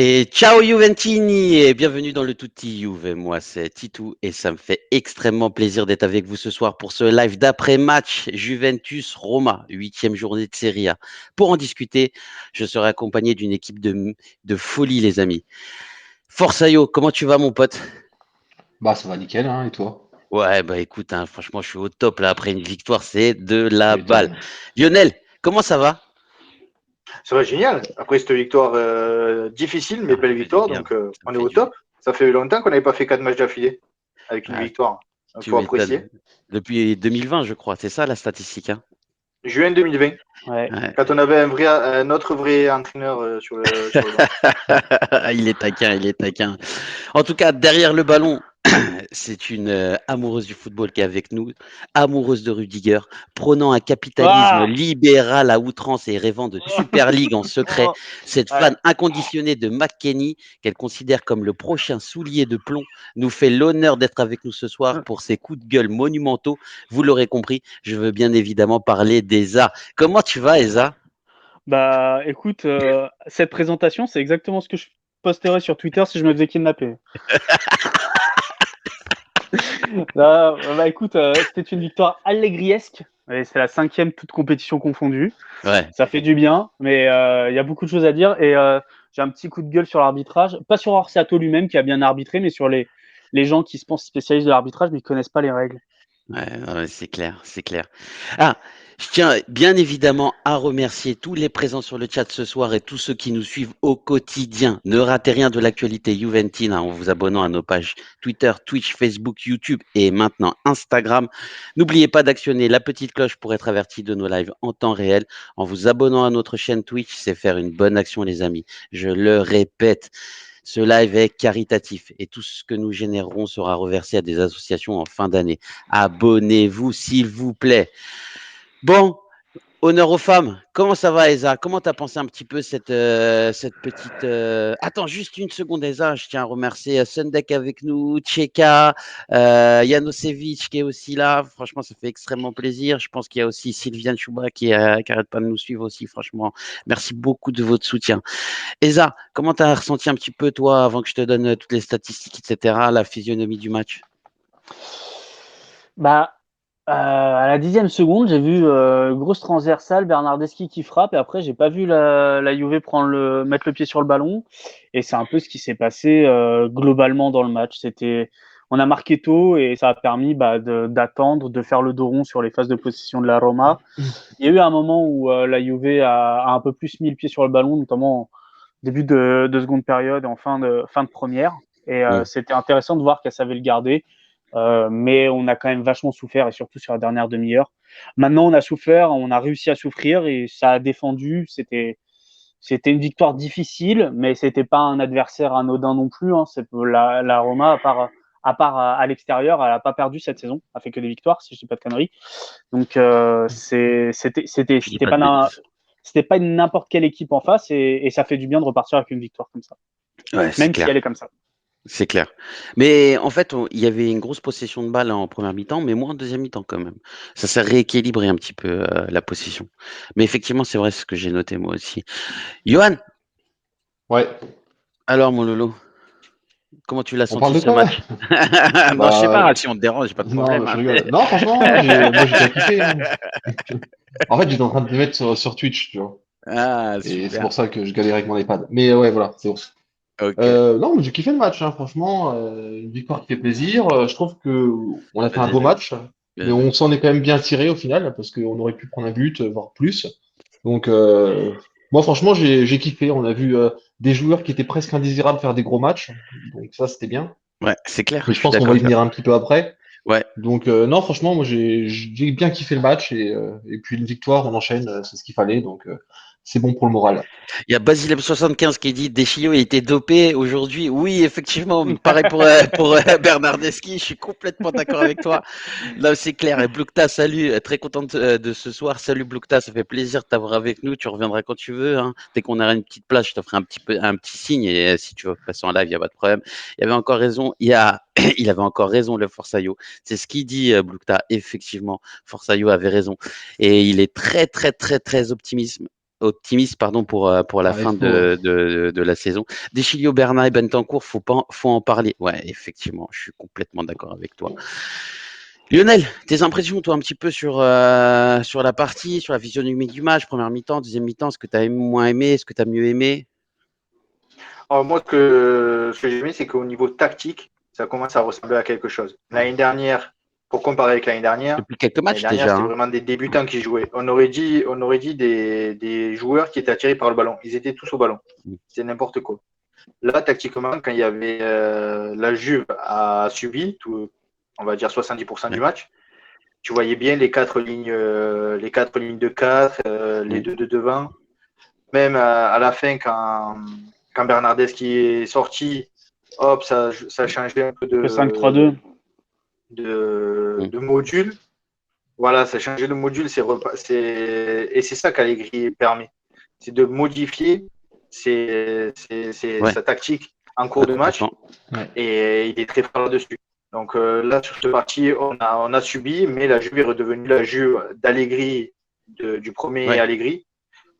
Et ciao Juventini et bienvenue dans le Tutti Juve. Moi c'est Titou et ça me fait extrêmement plaisir d'être avec vous ce soir pour ce live d'après-match Juventus-Roma, huitième journée de Serie A. Pour en discuter, je serai accompagné d'une équipe de folie les amis. Forzaio, comment tu vas mon pote? Bah ça va nickel, hein, et toi? Ouais bah écoute, hein, franchement je suis au top là après une victoire, c'est de Tu la balle. m'étonnes. Lionel, comment ça va? Ça va génial. Après cette victoire difficile, mais Ah, ça belle fait du victoire, bien, donc ça me on est fait au du bien. top. Ça fait longtemps qu'on n'avait pas fait 4 matchs d'affilée avec une Ah, victoire. Il tu faut m'étonnes. apprécier. Depuis 2020 je crois, c'est ça la statistique, hein? Juin 2020, Ouais. Ouais. quand on avait un autre vrai entraîneur sur le banc. Il est taquin, il est taquin. En tout cas, derrière le ballon, c'est une amoureuse du football qui est avec nous, amoureuse de Rudiger, prônant un capitalisme Ah libéral à outrance et rêvant de Super League en secret. Cette Ouais. fan inconditionnée de McKennie, qu'elle considère comme le prochain soulier de plomb, nous fait l'honneur d'être avec nous ce soir pour ses coups de gueule monumentaux. Vous l'aurez compris, je veux bien évidemment parler d'Eza. Comment tu vas, Eza? Bah, écoute, cette présentation, c'est exactement ce que je posterais sur Twitter si je me faisais kidnapper. Bah, écoute, c'était une victoire allegriesque et c'est la 5e toute compétition confondue. Ouais. Ça fait du bien, mais il y a beaucoup de choses à dire et j'ai un petit coup de gueule sur l'arbitrage. Pas sur Orsato lui-même qui a bien arbitré, mais sur les gens qui se pensent spécialistes de l'arbitrage mais qui connaissent pas les règles. Ouais, ouais, c'est clair, c'est clair. Ah, je tiens bien évidemment à remercier tous les présents sur le chat ce soir et tous ceux qui nous suivent au quotidien. Ne ratez rien de l'actualité Juventine en vous abonnant à nos pages Twitter, Twitch, Facebook, YouTube et maintenant Instagram. N'oubliez pas d'actionner la petite cloche pour être averti de nos lives en temps réel. En vous abonnant à notre chaîne Twitch, c'est faire une bonne action, les amis. Je le répète. Ce live est caritatif et tout ce que nous générerons sera reversé à des associations en fin d'année. Abonnez-vous, s'il vous plaît. Bon, honneur aux femmes. Comment ça va, Eza? Comment t'as pensé un petit peu cette petite... Attends, juste une seconde, Eza. Je tiens à remercier Sundek avec nous, Tcheka, Janosevic qui est aussi là. Franchement, ça fait extrêmement plaisir. Je pense qu'il y a aussi Sylviane Chouba qui arrête pas de nous suivre aussi. Franchement, merci beaucoup de votre soutien. Eza, comment t'as ressenti un petit peu, toi, avant que je te donne toutes les statistiques, etc., la physionomie du match? Bah, à la 10e seconde, j'ai vu grosse transversale, Bernardeschi qui frappe, et après, j'ai pas vu la Juve mettre le pied sur le ballon. Et c'est un peu ce qui s'est passé globalement dans le match. On a marqué tôt et ça a permis d'attendre, de faire le dos rond sur les phases de possession de la Roma. Il y a eu un moment où la Juve a un peu plus mis le pied sur le ballon, notamment au début de seconde période et en fin de première. Et Hmm. c'était intéressant de voir qu'elle savait le garder. Mais on a quand même vachement souffert, et surtout sur la dernière demi-heure. Maintenant, on a souffert, on a réussi à souffrir et ça a défendu. C'était une victoire difficile, mais c'était pas un adversaire anodin non plus. Hein. La Roma, à part à l'extérieur, elle n'a pas perdu cette saison. Elle a fait que des victoires, si je dis pas de conneries. Donc, Tu dis pas de bêtises. c'était pas n'importe quelle équipe en face, et ça fait du bien de repartir avec une victoire comme ça, Ouais, c'est même si clair. elle est comme ça. C'est clair. Mais en fait, il y avait une grosse possession de balle en première mi-temps, mais moins en deuxième mi-temps quand même. Ça s'est rééquilibré un petit peu la possession. Mais effectivement, c'est vrai, c'est ce que j'ai noté moi aussi. Johan, Ouais, alors mon Lolo, comment tu l'as on parle senti de ce quoi là? match? Non, je sais Bah pas, si on te dérange, j'ai pas de non, problème, je hein. rigole. Non, franchement, moi j'ai bien kiffé, hein. En fait, j'étais en train de te mettre sur Twitch, tu vois. Ah, Et c'est super. pour ça que je galérais avec mon iPad. Mais ouais, voilà, c'est bon. Ok. Non, mais j'ai kiffé le match, hein, franchement. Une victoire qui fait plaisir. Je trouve que on a fait un beau Bien match, mais joué. on s'en est quand même bien tiré au final, parce qu'on aurait pu prendre un but, voire plus. Donc, moi, franchement, j'ai kiffé. On a vu des joueurs qui étaient presque indésirables faire des gros matchs. Donc, ça, c'était bien. Ouais, c'est clair, Mais je je suis pense qu'on d'accord va y avec toi. venir un petit peu après. Ouais. Donc, non, franchement, moi, j'ai bien kiffé le match. Et puis, une victoire, on enchaîne, c'est ce qu'il fallait. Donc, c'est bon pour le moral. Il y a Basilem75 qui dit Deschillo a été dopé aujourd'hui. Oui, effectivement, pareil pour Bernardeschi, je suis complètement d'accord avec toi. Là, c'est clair. Et Blukta, salut, très contente de ce soir. Salut Blukta, ça fait plaisir de t'avoir avec nous. Tu reviendras quand tu veux, hein. Dès qu'on aura une petite place, je te ferai un petit signe. Et si tu veux passer en live, il n'y a pas de problème. Il avait encore raison. Il avait encore raison, le Forsaio. C'est ce qu'il dit, Blukta. Effectivement, Forsaio avait raison. Et il est très, très, très, très optimiste. optimiste pardon, pour la Ah, fin il faut, hein. de la saison. Deschilio, Bernat et Bentancur, faut en parler. Ouais, effectivement, je suis complètement d'accord avec toi. Lionel, tes impressions, toi, un petit peu sur la partie, sur la physionomie du match, première mi-temps, deuxième mi-temps, ce que tu as moins aimé, ce que tu as mieux aimé? Alors moi, ce que j'ai aimé, c'est qu'au niveau tactique, ça commence à ressembler à quelque chose. L'année dernière, pour comparer avec Depuis quelques l'année matchs dernière, déjà. c'était Hein. vraiment des débutants qui jouaient. On aurait dit des joueurs qui étaient attirés par le ballon. Ils étaient tous au ballon. C'était n'importe quoi. Là, tactiquement, quand il y avait la Juve a subi, on va dire 70% du Ouais. match, tu voyais bien les quatre lignes de 4, les Ouais. deux de devant. Même à la fin, quand Bernardeschi est sorti, hop, ça a changé un peu Le 5-3-2. de module. Voilà, ça a changé de module. Et c'est ça qu'Allegri permet. C'est de modifier Ouais. sa tactique en cours de match. Complètement. Et il est très fort là-dessus. Donc là, sur ce parti, on a subi, mais la Juve est redevenue la Juve d'Allegri, du premier Ouais. Allegri,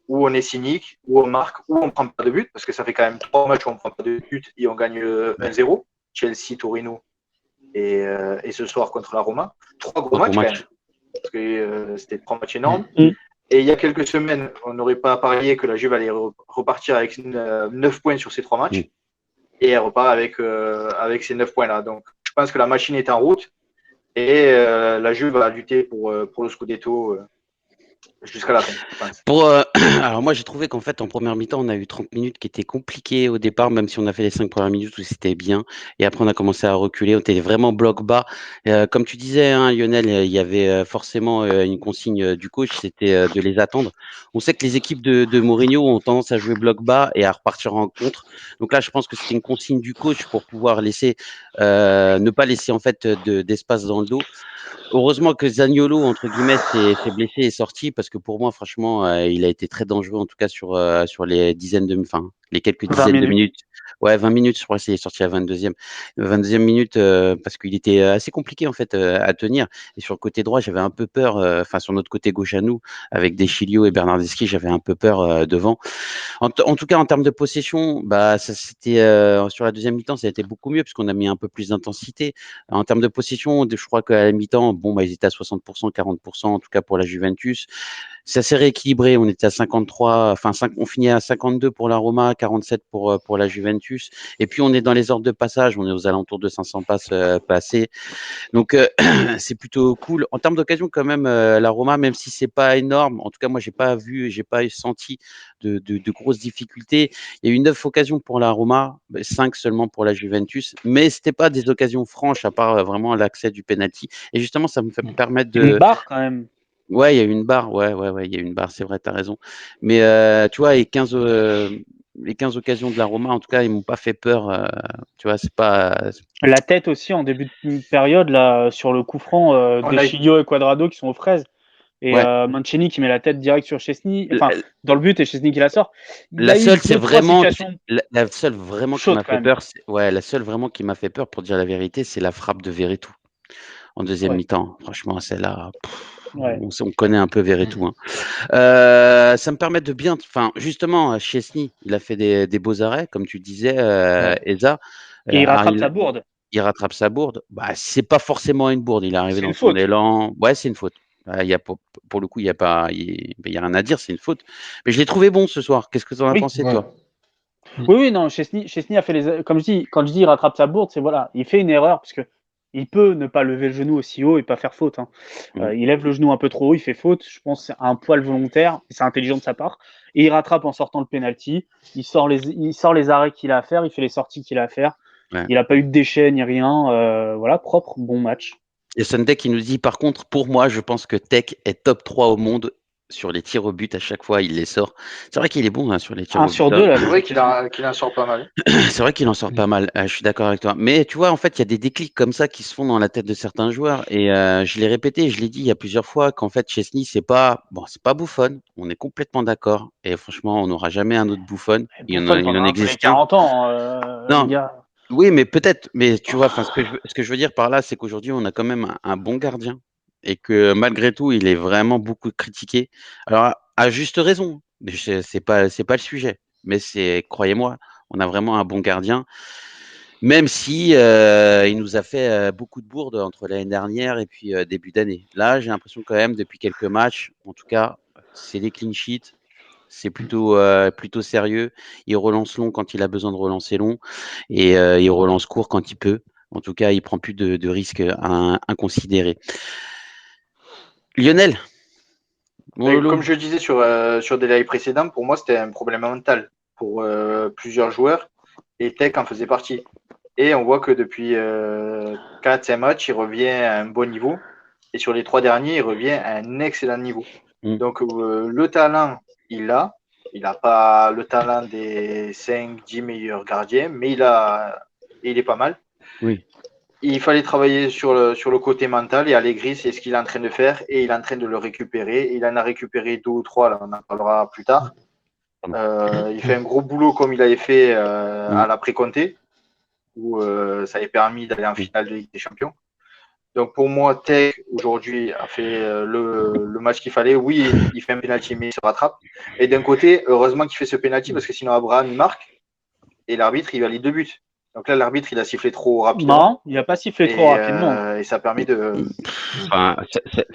où on est cynique, où on marque, où on ne prend pas de but, parce que ça fait quand même 3 matchs où on ne prend pas de but et on gagne 1-0. Chelsea, Torino et ce soir contre la Roma. 3 gros matchs quand même, parce que c'était 3 matchs énormes. Et il y a quelques semaines, on n'aurait pas parié que la Juve allait repartir avec 9 points sur ces 3 matchs. Et elle repart avec ces 9 points-là. Donc, je pense que la machine est en route et la Juve va lutter pour le Scudetto jusqu'à la fin, je pense. Alors moi j'ai trouvé qu'en fait en première mi-temps on a eu 30 minutes qui étaient compliquées au départ, même si on a fait les 5 premières minutes où c'était bien, et après on a commencé à reculer, on était vraiment bloc bas. Comme tu disais hein, Lionel, il y avait forcément une consigne du coach, c'était de les attendre. On sait que les équipes de Mourinho ont tendance à jouer bloc bas et à repartir en contre. Donc là je pense que c'était une consigne du coach pour pouvoir ne pas laisser en fait d'espace dans le dos. Heureusement que Zaniolo, entre guillemets, s'est blessé et est sorti parce que pour moi, franchement, il a été très dangereux, en tout cas sur les les quelques 20 dizaines de minutes. minutes. Ouais, 20 minutes, je crois qu'il est sorti à 22e minute parce qu'il était assez compliqué en fait à tenir. Et sur le côté droit, j'avais un peu peur, sur notre côté gauche à nous, avec Deschilio et Bernardeschi, j'avais un peu peur devant. En tout cas, en termes de possession, bah, ça c'était sur la deuxième mi-temps, ça a été beaucoup mieux puisqu'on a mis un peu plus d'intensité. En termes de possession, je crois qu'à la mi-temps, bon, bah, ils étaient à 60%, 40%, en tout cas pour la Juventus. C'est assez rééquilibré. On était à 53, on finit à 52 pour la Roma, 47 pour la Juventus. Et puis, on est dans les ordres de passage. On est aux alentours de 500 passes passées. Donc, c'est plutôt cool. En termes d'occasion, quand même, la Roma, même si c'est pas énorme, en tout cas, moi, j'ai pas senti de grosses difficultés. Il y a eu 9 occasions pour la Roma, 5 seulement pour la Juventus, mais c'était pas des occasions franches, à part vraiment l'accès du penalty. Et justement, ça me fait permettre Une de. barre quand même. Ouais, il y a eu une barre. Ouais, il y a eu une barre. C'est vrai, t'as raison. Mais tu vois, les 15 occasions de la Roma, en tout cas, ils m'ont pas fait peur. Tu vois, c'est pas. La tête aussi en début de période, là, sur le coup franc, On a Deschilio et Quadrado qui sont aux fraises. Et Ouais. Mancini qui met la tête direct sur Chesney, enfin, dans le but et Chesney qui la sort. Il y La a eu seule, c'est 2-3 vraiment situations la seule vraiment qui chaudes m'a quand fait même. peur. La seule vraiment qui m'a fait peur, pour dire la vérité, c'est la frappe de Verretou en deuxième Ouais. mi-temps. Franchement, celle-là, Ouais. on connaît un peu Verretou. Hein. Ça me permet de bien, justement, Chesney, il a fait des beaux arrêts, comme tu disais, Eza. Et il Alors, rattrape sa bourde. il rattrape sa bourde. Bah, c'est pas forcément une bourde. Il est arrivé C'est dans une son faute. élan. Ouais, c'est une faute. Il y a, pour le coup, il y a pas, il y a rien à dire. C'est une faute. Mais je l'ai trouvé bon ce soir. Qu'est-ce que tu en as Oui. pensé, Ouais. toi? Oui, non, Chesney a fait les. Comme je dis, quand je dis il rattrape sa bourde, c'est voilà, il fait une erreur parce que il peut ne pas lever le genou aussi haut et pas faire faute. Hein. Il lève le genou un peu trop haut, il fait faute. Je pense que c'est un poil volontaire, c'est intelligent de sa part. Et il rattrape en sortant le penalty. Il sort les arrêts qu'il a à faire, il fait les sorties qu'il a à faire. Ouais. Il n'a pas eu de déchets ni rien. Voilà, propre, bon match. Et Sunday qui nous dit, par contre, pour moi, je pense que Tech est top 3 au monde sur les tirs au but. À chaque fois, il les sort. C'est vrai qu'il est bon hein, sur les tirs 1 au but. sur 2, là, C'est j'ai vrai l'impression. qu'il en sort pas mal. C'est vrai qu'il en sort pas mal. Je suis d'accord avec toi. Mais tu vois, en fait, il y a des déclics comme ça qui se font dans la tête de certains joueurs. Et je l'ai répété, je l'ai dit il y a plusieurs fois qu'en fait, Chesney, c'est pas Buffon. On est complètement d'accord. Et franchement, on n'aura jamais un autre Buffon. Buffon, Il t'en as en un tous les existe qu'un. 40 ans, les Non, gars. oui, mais peut-être. Mais tu vois, ce que je veux dire par là, c'est qu'aujourd'hui, on a quand même un bon gardien et que malgré tout, il est vraiment beaucoup critiqué. Alors, à juste raison. C'est pas le sujet. Mais croyez-moi, on a vraiment un bon gardien. Même si il nous a fait beaucoup de bourdes entre l'année dernière et puis début d'année. Là, j'ai l'impression quand même depuis quelques matchs, en tout cas, c'est des clean sheets. C'est plutôt sérieux. Il relance long quand il a besoin de relancer long et il relance court quand il peut. En tout cas, il prend plus de risques inconsidérés. Lionel, mon Mais Lolo. comme je le disais sur des lives précédents, pour moi, c'était un problème mental pour plusieurs joueurs et Tech en faisait partie. Et on voit que depuis 4-5 matchs, il revient à un bon niveau. Et sur les 3 derniers, il revient à un excellent niveau. Donc, le talent, il l'a. Il n'a pas le talent des 5-10 meilleurs gardiens, mais il est pas mal. Oui. Il fallait travailler sur le côté mental et Allegri, c'est ce qu'il est en train de faire et il est en train de le récupérer. Il en a récupéré 2 ou 3, là, on en parlera plus tard. Il fait un gros boulot comme il avait fait à l'après-Comté, où ça avait permis d'aller en finale de Ligue des Champions. Donc pour moi, Tech aujourd'hui a fait le match qu'il fallait. Oui, il fait un penalty, mais il se rattrape. Et d'un côté, heureusement qu'il fait ce penalty parce que sinon Abraham il marque et l'arbitre il valide 2 buts. Donc là, l'arbitre il a sifflé trop rapidement. Non, il n'a pas sifflé trop rapidement. Et ça a permis de. Enfin,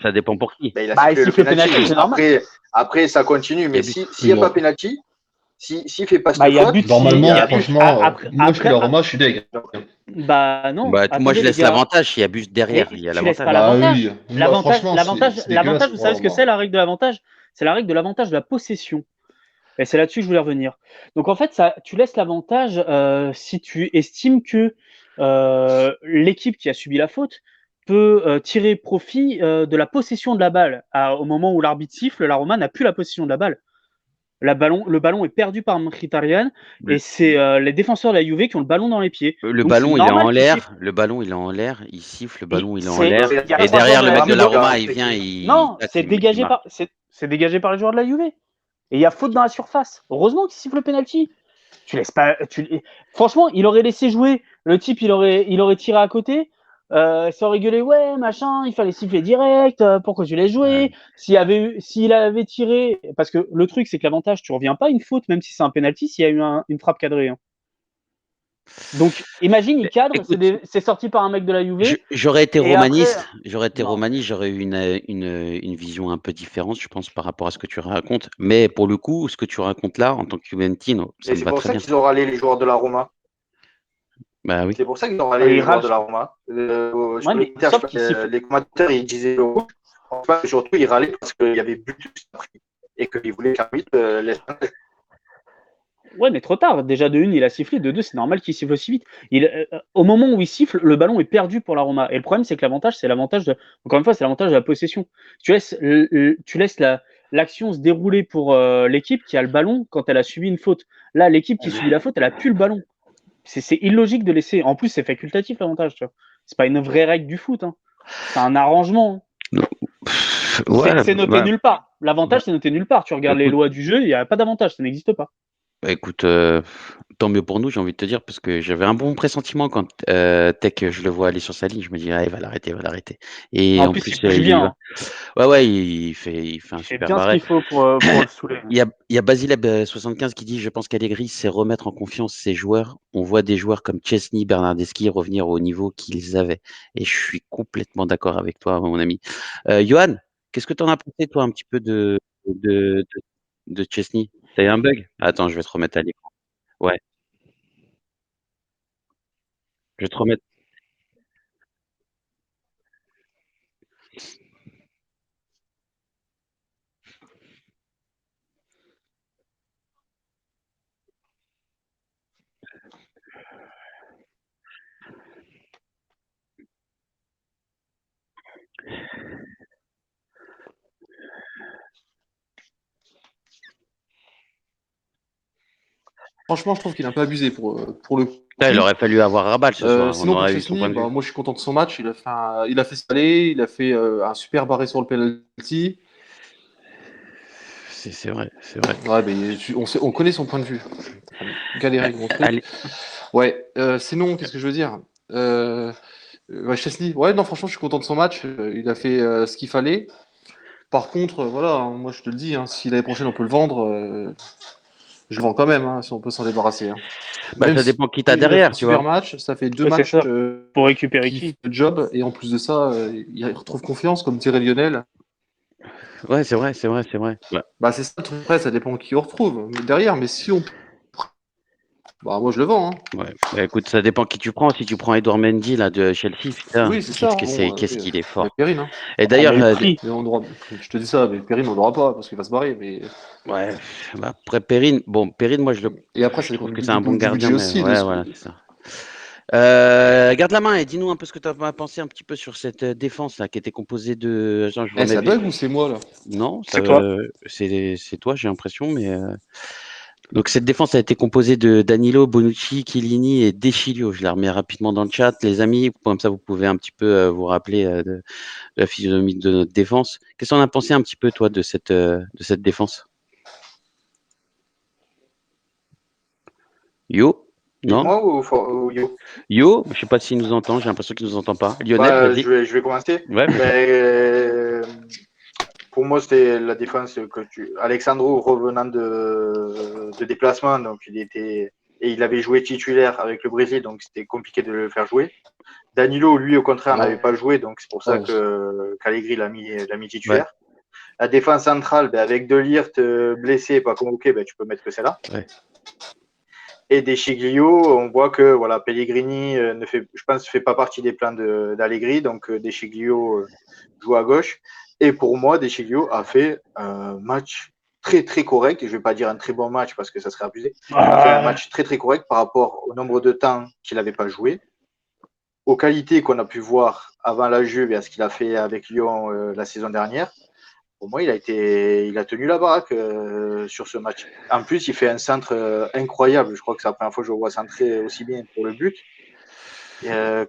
ça dépend pour qui. Il a sifflé le penalty. C'est normal. Après, ça continue. Mais s'il n'y a pas penalty, s'il fait pas cette faute, normalement, franchement, moi je suis la Roma, je suis deg. Bah non. Moi je laisse l'avantage. S'il y a but derrière, il y a l'avantage. L'avantage, vous savez ce que c'est la règle de l'avantage? C'est la règle de l'avantage de la possession. Et c'est là-dessus que je voulais revenir. Donc en fait, tu laisses l'avantage si tu estimes que l'équipe qui a subi la faute peut tirer profit de la possession de la balle. Au moment où l'arbitre siffle, la Roma n'a plus la possession de la balle. Le ballon est perdu par Mkhitaryan et c'est les défenseurs de la Juve qui ont le ballon dans les pieds. Le ballon il est en l'air, il siffle, le ballon il est en l'air et derrière le mec de la Roma il vient, non, c'est dégagé par les joueurs de la Juve. Et il y a faute dans la surface. Heureusement qu'il siffle le penalty. Tu laisses pas. Franchement, il aurait laissé jouer. Le type, il aurait tiré à côté. Ça aurait gueulé, ouais, machin, il fallait siffler direct. Pourquoi tu laisses jouer? S'il avait tiré, parce que le truc, c'est que l'avantage, tu reviens pas à une faute, même si c'est un penalty, s'il y a eu une frappe cadrée. Hein. Donc, imagine, il cadre, c'est sorti par un mec de la Juve. J'aurais été romaniste, j'aurais eu une vision un peu différente, je pense, par rapport à ce que tu racontes. Mais pour le coup, ce que tu racontes là, en tant que Juventino, ça me va très bien. C'est pour ça qu'ils ont râlé les joueurs de la Roma. Bah oui. C'est pour ça qu'ils ont râlé les joueurs de la Roma. Les commentateurs, ils disaient enfin, surtout, ils râlaient parce qu'il y avait but et qu'ils voulaient qu'arbitre laisse. Ouais, mais trop tard. Déjà, de une, il a sifflé. De deux, c'est normal qu'il siffle aussi vite. Au moment où il siffle, le ballon est perdu pour la Roma. Et le problème, c'est que l'avantage, encore une fois, c'est l'avantage de la possession. Tu laisses l'action se dérouler pour l'équipe qui a le ballon quand elle a subi une faute. Là, l'équipe qui subit la faute, elle a plus le ballon. C'est illogique de laisser. En plus, c'est facultatif l'avantage. Tu vois. C'est pas une vraie règle du foot. Hein. C'est un arrangement. C'est noté nulle part. L'avantage, c'est noté nulle part. Tu regardes les lois du jeu, il n'y a pas d'avantage, ça n'existe pas. Bah écoute, tant mieux pour nous, j'ai envie de te dire, parce que j'avais un bon pressentiment quand Tech, je le vois aller sur sa ligne, je me dis, il va l'arrêter. Et en plus il vient. Ouais, il fait un super bien barré. Ce qu'il faut pour le saouler. Il y a Basileb75 qui dit, je pense qu'Allegri c'est remettre en confiance ses joueurs. On voit des joueurs comme Chesney, Bernardeschi revenir au niveau qu'ils avaient. Et je suis complètement d'accord avec toi, mon ami. Johan, qu'est-ce que tu en as pensé, toi, un petit peu de Chesney? T'as eu un bug? Attends, je vais te remettre à l'écran. Ouais. Je vais te remettre. Franchement, je trouve qu'il a un peu abusé pour le coup. Il aurait fallu avoir Rabat ce soir. Sinon, pour Chesney, moi je suis content de son match. Il a fait ce palais, il a fait un super barré sur le penalty. C'est vrai. Ouais, mais on connaît son point de vue. Galérer avec mon truc. Ouais, sinon, qu'est-ce que je veux dire Chesney, ouais, non, franchement, je suis content de son match. Il a fait ce qu'il fallait. Par contre, voilà, hein, moi je te le dis, hein, si l'année prochaine on peut le vendre, je le vends quand même, hein, si on peut s'en débarrasser. Hein. Bah, Même ça si dépend qui t'as il a fait un derrière, tu super vois. match, ça fait 2 Ouais, c'est matchs ça. Pour récupérer qu'il qui? fait le job, et en plus de ça, il retrouve confiance, comme dirait Lionel. Ouais, c'est vrai, c'est vrai, c'est vrai. Ouais. Bah c'est ça le truc, après ça dépend qui on retrouve mais derrière, mais si on... Bah moi je le vends, hein. Ouais. Bah, écoute, ça dépend qui tu prends. Si tu prends Edouard Mendy là de Chelsea, putain, Oui, c'est ça, bon, qu'est-ce qu'il est il y a fort. Perrine, hein. Et Ah, mais d'ailleurs, le prix. Mais on aura... Je te dis ça, mais Perrine on l'aura pas, parce qu'il va se barrer, mais... ouais, bah, après Perrine, bon, Perrine, moi Et après je ça dépend trouve que c'est un bon du gardien, budget mais aussi, de ouais, ce voilà, que... c'est ça. Garde la main et dis-nous un peu ce que tu as pensé un petit peu sur cette défense là qui était composée de. Attends, je Eh, remets ça vite. bug ou c'est moi, là? Non, ça, C'est toi. c'est toi, j'ai l'impression, mais. Donc cette défense a été composée de Danilo, Bonucci, Chiellini et De Sciglio. Je la remets rapidement dans le chat, les amis. Comme ça, vous pouvez un petit peu vous rappeler de la physionomie de notre défense. Qu'est-ce qu'on a pensé un petit peu, toi, de cette défense? Yo? Non? Dites-moi ou Yo? Yo? Je sais pas s'il nous entend. J'ai l'impression qu'il nous entend pas. Lionel, Bah, vas-y. je vais commencer. Ouais, vas-y. Pour moi, c'était la défense Alexandro revenant de déplacement, donc il avait joué titulaire avec le Brésil, donc c'était compliqué de le faire jouer. Danilo, lui, au contraire, n'avait pas joué, donc c'est pour ça que qu'Allegri l'a mis Ouais. titulaire. La défense centrale, avec De Ligt blessé, pas convoqué, tu peux mettre que celle-là. Ouais. Et De Sciglio, on voit que voilà, Pellegrini je pense, fait pas partie des plans d'Allegri, donc De Sciglio joue à gauche. Et pour moi, De Sciglio a fait un match très très correct. Et je vais pas dire un très bon match parce que ça serait abusé. Il a fait un match très très correct par rapport au nombre de temps qu'il n'avait pas joué, aux qualités qu'on a pu voir avant la Juve et à ce qu'il a fait avec Lyon la saison dernière. Pour moi, il a tenu la baraque sur ce match. En plus, il fait un centre incroyable. Je crois que c'est la première fois que je le vois centrer aussi bien pour le but.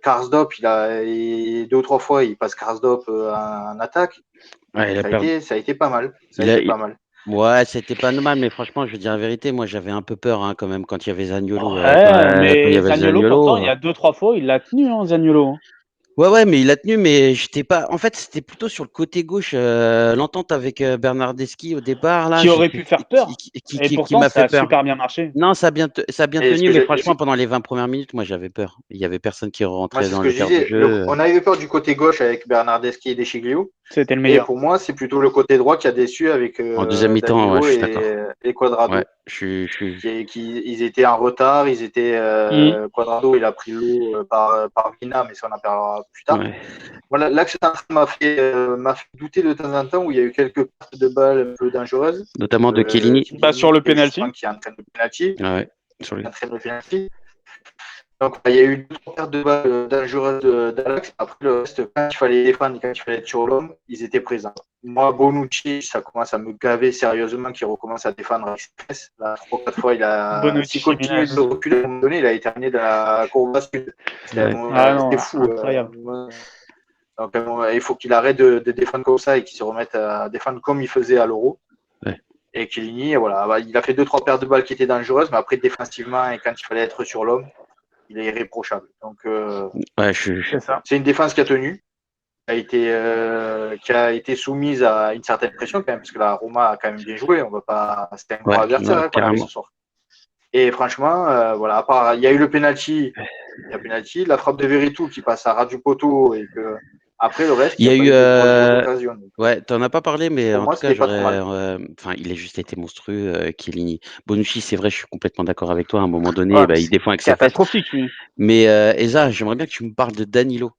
Karsdorp, deux ou trois fois, il passe Karsdorp en attaque. Ouais, Ça a été pas mal. Ouais, c'était pas normal, mais franchement, je veux dire la vérité, moi j'avais un peu peur hein, quand même quand il y avait Zaniolo. Ouais, Quand il y mais avait Zaniolo, pourtant, il y Zaniolo. a 2-3 fois, il l'a tenu, hein, Zaniolo. Hein. Ouais, mais il a tenu, mais j'étais pas. En fait, c'était plutôt sur le côté gauche. L'entente avec Bernardeschi au départ, là, Qui aurait pu faire peur. Et qui pourtant, m'a ça fait a peur. super bien marché. Non, ça a bien Et tenu, mais franchement, pendant les 20 premières minutes, moi j'avais peur. Il y avait personne qui moi, rentrait c'est ce dans que le je quart de disais. jeu. On avait peur du côté gauche avec Bernardeschi et De Sciglio. C'était le Et meilleur. pour moi, c'est plutôt le côté droit qui a déçu avec En deuxième mi-temps, ouais, Danilo je suis d'accord. et Cuadrado. Ouais, je suis. Ils étaient en retard. Cuadrado, il a pris l'eau par Vina, mais ça, on en parlera plus tard. Ouais. Voilà, l'axe m'a fait douter de temps en temps où il y a eu quelques pertes de balles un peu dangereuses. Notamment de Chiellini. Sur le penalty. Qui entraîne le penalty. Ouais, sur lui. Donc, il y a eu 2-3 pertes de balles dangereuses d'Alex. Après, le reste, quand il fallait défendre, quand il fallait être sur l'homme, ils étaient présents. Moi, Bonucci, ça commence à me gaver sérieusement qu'il recommence à défendre avec ses fesses. Là, 3-4 fois, s'il continue de reculer, à un moment donné, il a terminé dans la courbe sud. C'était fou. Incroyable. Donc, il faut qu'il arrête de défendre comme ça et qu'il se remette à défendre comme il faisait à l'Euro. Ouais. Et Chiellini, voilà, il a fait 2-3 pertes de balles qui étaient dangereuses, mais après, défensivement, et quand il fallait être sur l'homme, il est irréprochable. Donc, ouais, c'est une défense qui a tenu, qui a été soumise à une certaine pression quand même, parce que la Roma a quand même bien joué. On va pas, c'était un gros adversaire qu'on avait ce soir. Et franchement, voilà, à part, il y a eu le penalty, la frappe de Veretout qui passe à ras du poteau et que après le reste, il y a eu. occasions. Ouais, t'en as pas parlé, mais en tout cas, enfin, il a juste été monstrueux, Chiellini. Bonucci, c'est vrai, je suis complètement d'accord avec toi. À un moment donné, il défend avec ses fesses. Catastrophique, lui. Mais Eza, j'aimerais bien que tu me parles de Danilo.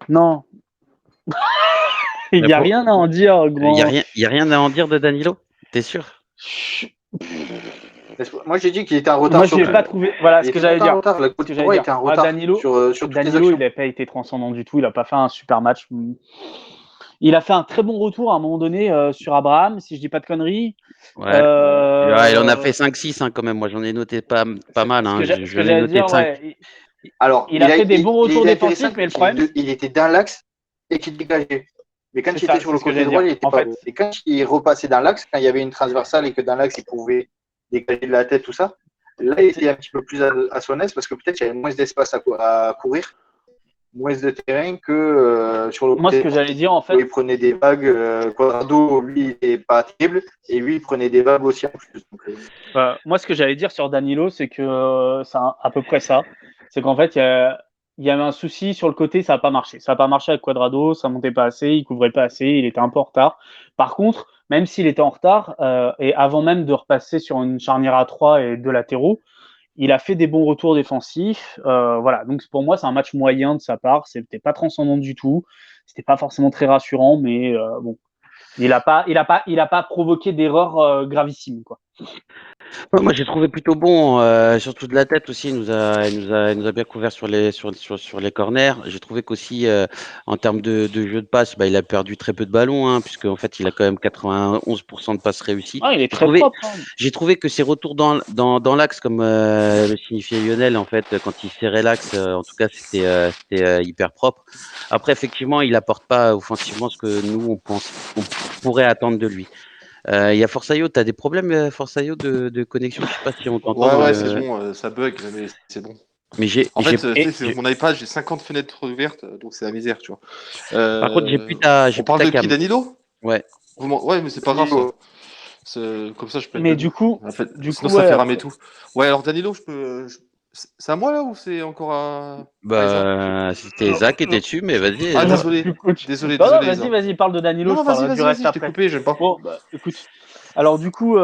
Non. Il n'y a rien à en dire, grand. Il y a rien à en dire de Danilo? T'es sûr? Moi, j'ai dit qu'il était en retard. Moi, je n'ai pas trouvé. Voilà ce que j'allais dire. Le côté droit était en retard. Danilo, sur Danilo, il n'a pas été transcendant du tout. Il n'a pas fait un super match. Il a fait un très bon retour à un moment donné sur Abraham, si je dis pas de conneries. Ouais. Il en a fait 5-6 hein, quand même. Moi, j'en ai noté pas mal. Hein. Je l'ai noté de 5. Alors, il a fait des bons retours défensifs, mais le problème, il était dans l'axe et qu'il dégageait. Mais quand il était sur le côté droit, il était pas bon. Et quand il repassait dans l'axe, quand il y avait une transversale et que dans l'axe, il pouvait dégager de la tête, tout ça, là, il était un petit peu plus à son aise parce que peut-être il y avait moins d'espace à courir. moins de terrain que sur le Moi, ce côté. que j'allais dire, en Où fait, il prenait des vagues. Quadrado, lui, il n'est pas terrible. Et lui, il prenait des vagues aussi en plus. Donc, moi, ce que j'allais dire sur Danilo, c'est que c'est à peu près ça. C'est qu'en fait, il y avait un souci sur le côté, ça n'a pas marché. Ça n'a pas marché avec Quadrado, ça montait pas assez, il couvrait pas assez, il était un peu en retard. Par contre, même s'il était en retard, et avant même de repasser sur une charnière à 3 et deux latéraux, il a fait des bons retours défensifs. Voilà, donc pour moi, c'est un match moyen de sa part. C'était pas transcendant du tout. C'était pas forcément très rassurant, mais bon, il a pas provoqué d'erreur gravissime, quoi. Ouais, moi, j'ai trouvé plutôt bon, surtout de la tête aussi. Il nous a bien couvert sur les corners. J'ai trouvé qu'aussi, en termes de jeu de passe, bah, il a perdu très peu de ballons, hein, puisque en fait, il a quand même 91% de passes réussies. Ah, il est J'ai très trouvé, propre, hein. j'ai trouvé que ses retours dans l'axe, comme le signifiait Lionel, en fait, quand il serrait l'axe, en tout cas, c'était hyper propre. Après, effectivement, il apporte pas offensivement ce que nous on pourrait attendre de lui. Il y a Forsaio, tu as des problèmes, Forsaio, de connexion? Je sais pas si on t'entend Ouais, dans ouais, c'est le. bon, ça bug, mais c'est bon. Mais En fait, tu Et sais, c'est mon iPad, j'ai 50 fenêtres ouvertes, donc c'est la misère, tu vois. par contre, j'ai plus On ta parle de qui, cam. Danilo? Ouais. Ouais, mais c'est pas grave, ça. Comme ça, je peux être mais debout. En fait, sinon, ça ouais, fait ramer après, tout. Ouais, alors Danilo, c'est à moi, là, ou c'est encore à Isa? Bah, c'était Zach qui était dessus, mais vas-y, Ah, désolé. écoute, Désolé, non, non, désolé, Isa. vas-y, parle de Danilo, Non, je non, vas-y, parlerai du vas-y, reste vas-y, je t'ai après. coupé, j'aime pas. Bon, bah, écoute, alors du coup,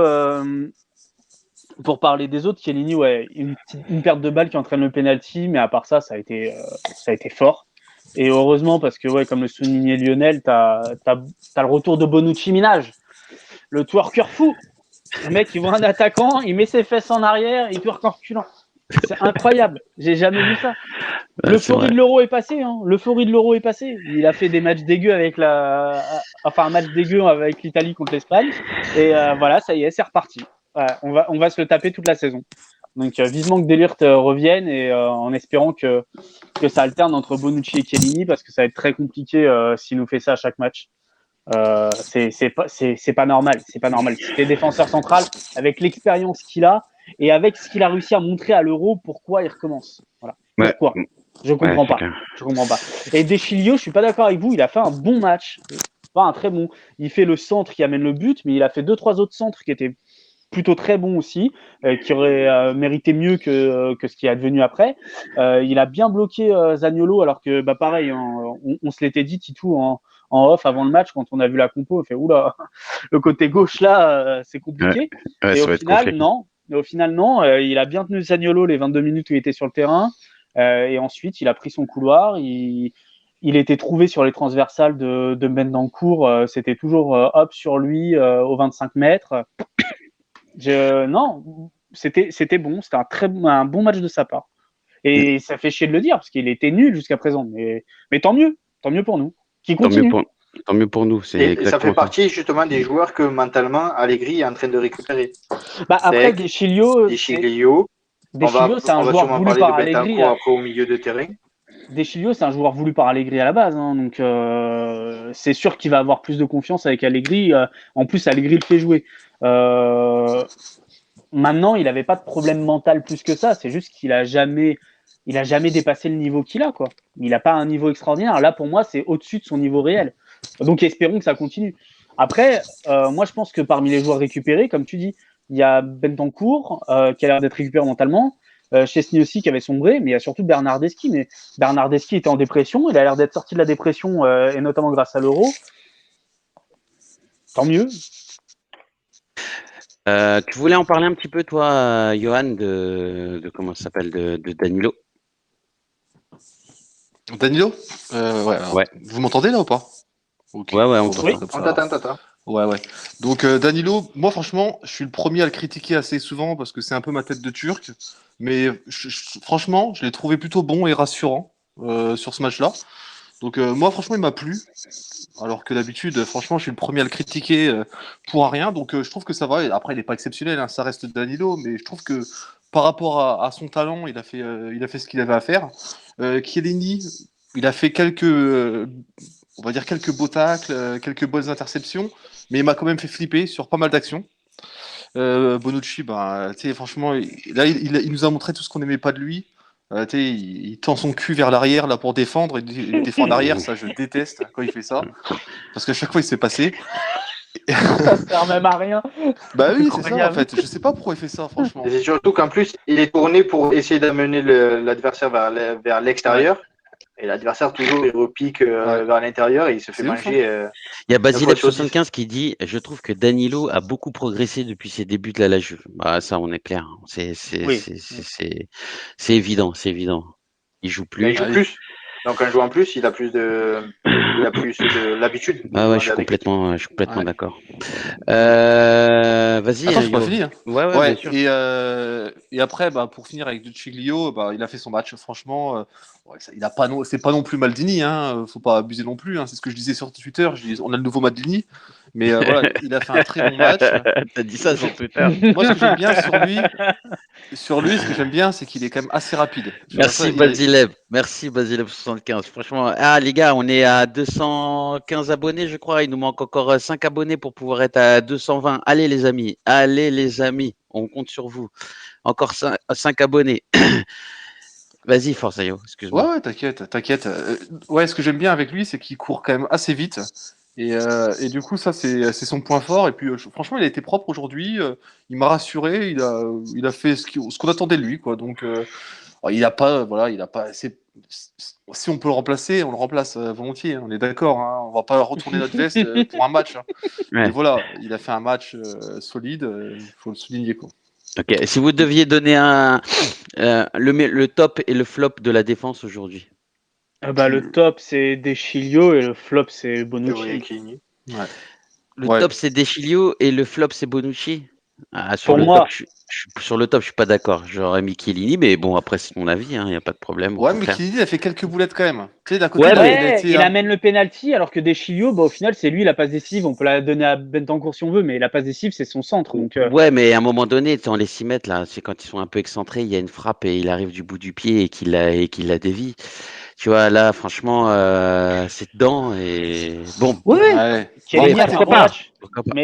pour parler des autres, Chiellini, ouais, une perte de balle qui entraîne le penalty, mais à part ça, ça a été fort. Et heureusement, parce que, ouais, comme le soulignait Lionel, t'as le retour de Bonucci Minage, le twerker fou. Le mec, il voit un attaquant, il met ses fesses en arrière, il twerk en reculant. C'est incroyable. J'ai jamais vu ça. c'est L'euphorie vrai. de l'Euro est passée. Hein. L'euphorie de l'Euro est passée. Il a fait des matchs dégueux enfin un match dégueu avec l'Italie contre l'Espagne. Et voilà, ça y est, c'est reparti. Ouais, on va se le taper toute la saison. Donc vivement que Delirte revienne et en espérant que ça alterne entre Bonucci et Chiellini parce que ça va être très compliqué s'il nous fait ça à chaque match. C'est pas normal. C'est pas normal. C'était défenseur central avec l'expérience qu'il a et avec ce qu'il a réussi à montrer à l'Euro, pourquoi il recommence. Voilà. Ouais, Pourquoi? Je ouais, comprends c'est pas. clair. Je comprends pas. Et Deschilio, je suis pas d'accord avec vous. Il a fait un bon match, pas un très bon. Il fait le centre qui amène le but, mais il a fait 2-3 autres centres qui étaient plutôt très bons aussi, qui auraient mérité mieux que ce qui est advenu après. Il a bien bloqué Zaniolo, alors que bah pareil, hein, on se l'était dit Titou en off avant le match quand on a vu la compo, on fait oula, le côté gauche là, c'est Ouais, compliqué. ouais, Et ça au va être final, compliqué. non. Et au final, non. Il a bien tenu Zaniolo les 22 minutes où il était sur le terrain. Et ensuite, il a pris son couloir. Il était trouvé sur les transversales de Bendancourt. C'était toujours hop sur lui aux 25 mètres. Non, c'était bon. C'était un bon match de sa part. Et ça fait chier de le dire parce qu'il était nul jusqu'à présent. Mais tant mieux pour nous. Qui Tant mieux continue. pour, tant mieux pour nous, c'est et ça fait exactement ça. partie justement des joueurs que mentalement Allegri est en train de récupérer. Bah, après, Avec Deschilio, Deschilio, c'est un on va joueur sûrement voulu parler de par Allegri. Bentancur après au milieu de terrain. Deschilio, c'est un joueur voulu par Allegri à la base. Hein, donc, c'est sûr qu'il va avoir plus de confiance avec Allegri. En plus, Allegri le fait jouer. Maintenant, il n'avait pas de problème mental plus que ça. C'est juste qu'il a jamais dépassé le niveau qu'il a, quoi. Il n'a pas un niveau extraordinaire. Là, pour moi, c'est au-dessus de son niveau réel. Donc, espérons que ça continue. Après, moi, je pense que parmi les joueurs récupérés, comme tu dis, il y a Bentancur qui a l'air d'être récupéré mentalement. Chesney aussi qui avait sombré, mais il y a surtout Bernardeschi. Mais Bernardeschi était en dépression. Il a l'air d'être sorti de la dépression et notamment grâce à l'Euro. Tant mieux. Tu voulais en parler un petit peu, toi, Johan, de comment ça s'appelle, de Danilo? Danilo? Ouais, alors, Ouais, vous m'entendez, là, ou pas? Ok. ouais, on Bon, bah, Oui. c'est comme On ça. t'attend. Ouais, ouais. Donc Danilo, moi franchement, je suis le premier à le critiquer assez souvent parce que c'est un peu ma tête de Turc. Mais franchement, je l'ai trouvé plutôt bon et rassurant sur ce match-là. Donc moi franchement, il m'a plu. Alors que d'habitude, franchement, je suis le premier à le critiquer pour rien. Donc je trouve que ça va. Et après, il n'est pas exceptionnel, hein, ça reste Danilo. Mais je trouve que par rapport à son talent, il a fait ce qu'il avait à faire. Chiellini, il a fait on va dire quelques beaux tacles, quelques bonnes interceptions, mais il m'a quand même fait flipper sur pas mal d'actions. Bonucci, bah, franchement, là, il nous a montré tout ce qu'on n'aimait pas de lui. Tu sais, il tend son cul vers l'arrière là pour défendre et il défend en arrière. Ça, je déteste quand il fait ça. Parce qu'à chaque fois, il se fait passer. Ça sert même à rien. Bah oui, c'est ça en Incroyable. fait. Je sais pas pourquoi il fait ça, franchement. Et c'est surtout qu'en plus, il est tourné pour essayer d'amener l'adversaire vers l'extérieur. Et l'adversaire, toujours, il repique vers l'intérieur et il se fait C'est ouf, manger. Il y a fois sur 10. Basilev75 qui dit je trouve que Danilo a beaucoup progressé depuis ses débuts de la Juve. Bah, ça, on est clair. Oui. C'est évident, c'est évident. Il joue Ben, il plus. joue plus. Donc, en jouant plus, il a plus de l'habitude. Ah ouais, je suis complètement d'accord. Vas-y, Attends, j'ai pas Yo. fini. Hein. Ouais, bien sûr. Et après, pour finir avec De Sciglio, il a fait son match. Franchement, c'est pas non plus Maldini. Hein, faut pas abuser non plus. Hein, c'est ce que je disais sur Twitter. On a le nouveau Maldini. Mais voilà, il a fait un très bon match. T'as dit ça sur Twitter. Moi, ce que j'aime bien sur lui, ce que j'aime bien, c'est qu'il est quand même assez rapide. Merci Basilev. Merci Basilev75. Franchement, les gars, on est à 215 abonnés, je crois. Il nous manque encore 5 abonnés pour pouvoir être à 220. Allez les amis, on compte sur vous. Encore 5 abonnés. Vas-y, Forzaio, excuse-moi. Ouais, t'inquiète. Ouais, ce que j'aime bien avec lui, c'est qu'il court quand même assez vite. Et du coup, ça, c'est son point fort. Et puis, franchement, il a été propre aujourd'hui. Il m'a rassuré. Il a fait ce qu'on attendait de lui, quoi. Donc, il a pas. Si on peut le remplacer, on le remplace volontiers. Hein, on est d'accord. Hein, on va pas retourner notre veste pour un match. Hein. Ouais. Mais voilà, il a fait un match solide. Il faut le souligner, quoi. Ok. Si vous deviez donner le top et le flop de la défense aujourd'hui. Le top, c'est Deschilio et le flop, c'est Bonucci. Le top, c'est Deschilio et le flop, c'est Bonucci. Pour moi, sur le top, je suis pas d'accord. J'aurais mis Chiellini, mais bon, après, c'est mon avis, il n'y a pas de problème. Ouais, mais Chiellini a fait quelques boulettes quand même. Tu sais, d'un côté, il amène le penalty, alors que Deschilio, au final, c'est lui la passe décisive. On peut la donner à Bentancur si on veut, mais la passe décisive, c'est son centre. Donc, ouais, mais à un moment donné, dans les 6 mètres, là, c'est quand ils sont un peu excentrés, il y a une frappe et il arrive du bout du pied et qu'il la dévie. Tu vois, là, franchement, c'est dedans et bon. Chiellini a fait un bon match.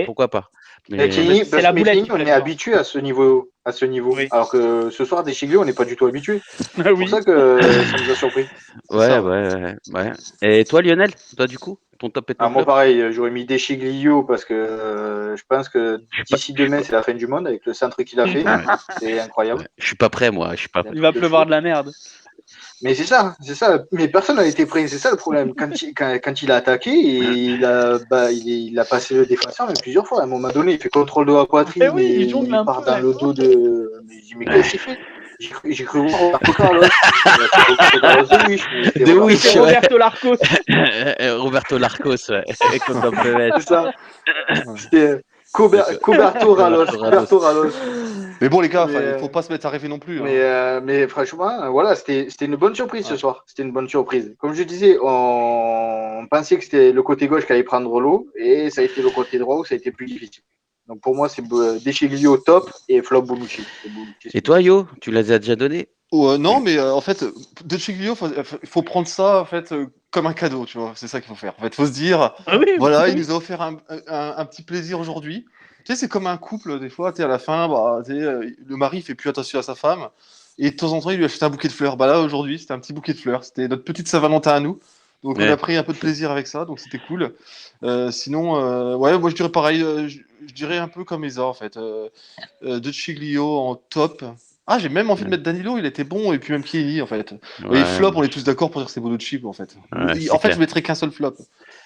Pourquoi pas. Mais c'est la boulette. On est habitué à ce niveau. Oui. Alors que ce soir, Deschilio, on n'est pas du tout habitué. C'est pour ça que ça nous a surpris. Ouais. Et toi, Lionel, du coup, ton top et ton flop? Moi, pareil, j'aurais mis Deschilio parce que je pense que d'ici demain, c'est la fin du monde avec le centre qu'il a fait. C'est incroyable. Ouais. Je suis pas prêt, moi. Il va pleuvoir de la merde. Mais c'est ça. Mais personne n'a été prêt. C'est ça le problème. Quand il a attaqué, il a passé le défenseur même plusieurs fois. À un moment donné, il fait contrôle de la poitrine. Il part dans le dos de. Mais qu'est-ce qu'il fait? J'ai cru voir Roberto Carlos. C'est Roberto Larcos. Roberto Larcos, ouais. C'est ça. C'était Roberto Carlos. Mais bon, les gars, il faut pas se mettre à rêver non plus. Mais franchement, voilà, c'était une bonne surprise ce soir. C'était une bonne surprise. Comme je disais, on pensait que c'était le côté gauche qui allait prendre l'eau et ça a été le côté droit où ça a été plus difficile. Donc pour moi, c'est Deschilio top et flop Bonucci. Et toi, Yo, tu l'as déjà donné? Non, mais en fait, De Sciglio, il faut prendre ça en fait comme un cadeau, tu vois. C'est ça qu'il faut faire. En fait, faut se dire, voilà, il nous a offert un petit plaisir aujourd'hui. Tu sais, c'est comme un couple, des fois, tu sais, à la fin, le mari fait plus attention à sa femme, et de temps en temps, il lui achète un bouquet de fleurs. Là, aujourd'hui, c'était un petit bouquet de fleurs. C'était notre petite Saint-Valentin à nous. Donc, on a pris un peu de plaisir avec ça, donc c'était cool. Sinon, moi, je dirais pareil, je dirais un peu comme Eza, en fait. De Sciglio en top. J'ai même envie de mettre Danilo, il était bon, et puis même Chiellini, en fait. Et flop, on est tous d'accord pour dire que c'est Bonucci, en fait. En fait, je mettrais qu'un seul flop.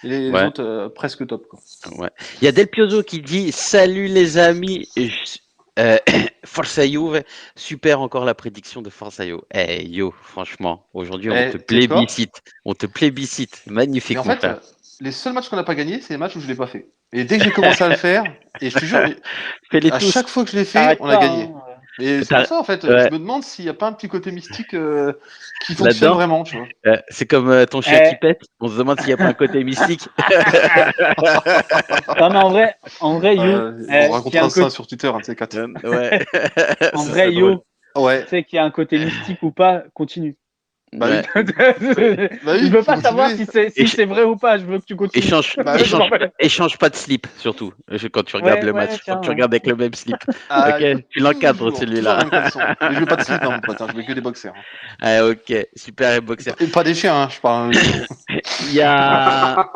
Et les autres, presque top, quoi. Ouais. Il y a Del Piozo qui dit « Salut les amis, Forza Juve, super encore la prédiction de Forza Juve. » Yo, franchement, aujourd'hui, on te plébiscite. On te plébiscite. Magnifique, en fait, les seuls matchs qu'on n'a pas gagnés, c'est les matchs où je ne l'ai pas fait. Et dès que j'ai commencé à le faire, et je te jure, chaque fois que je l'ai fait, on a gagné. Et c'est pour ça, en fait, je me demande s'il n'y a pas un petit côté mystique qui fonctionne vraiment, tu vois. C'est comme ton chien qui pète, on se demande s'il n'y a pas un côté mystique. Non, mais en vrai, Yo. On racontera ça sur Twitter, c'est 4. En vrai, Yo, tu sais qu'il y a un côté mystique ou pas, continue. Bah Ouais. oui. Bah oui, Je veux faut pas savoir continuer. si c'est vrai ou pas. Je veux que tu continues. Échange pas de slip, surtout, quand tu regardes Ouais, le ouais, match. Faut tiens, que tu ouais. regardes avec le même slip. Ah, Ok, tu l'encadres toujours celui-là. la même caleçon. Mais je mets pas de slip, hein, mon pote. Hein. Je mets que des boxers. Hein. Ah, ok, super boxer. Et pas des chiens, hein, je parle. Il y a,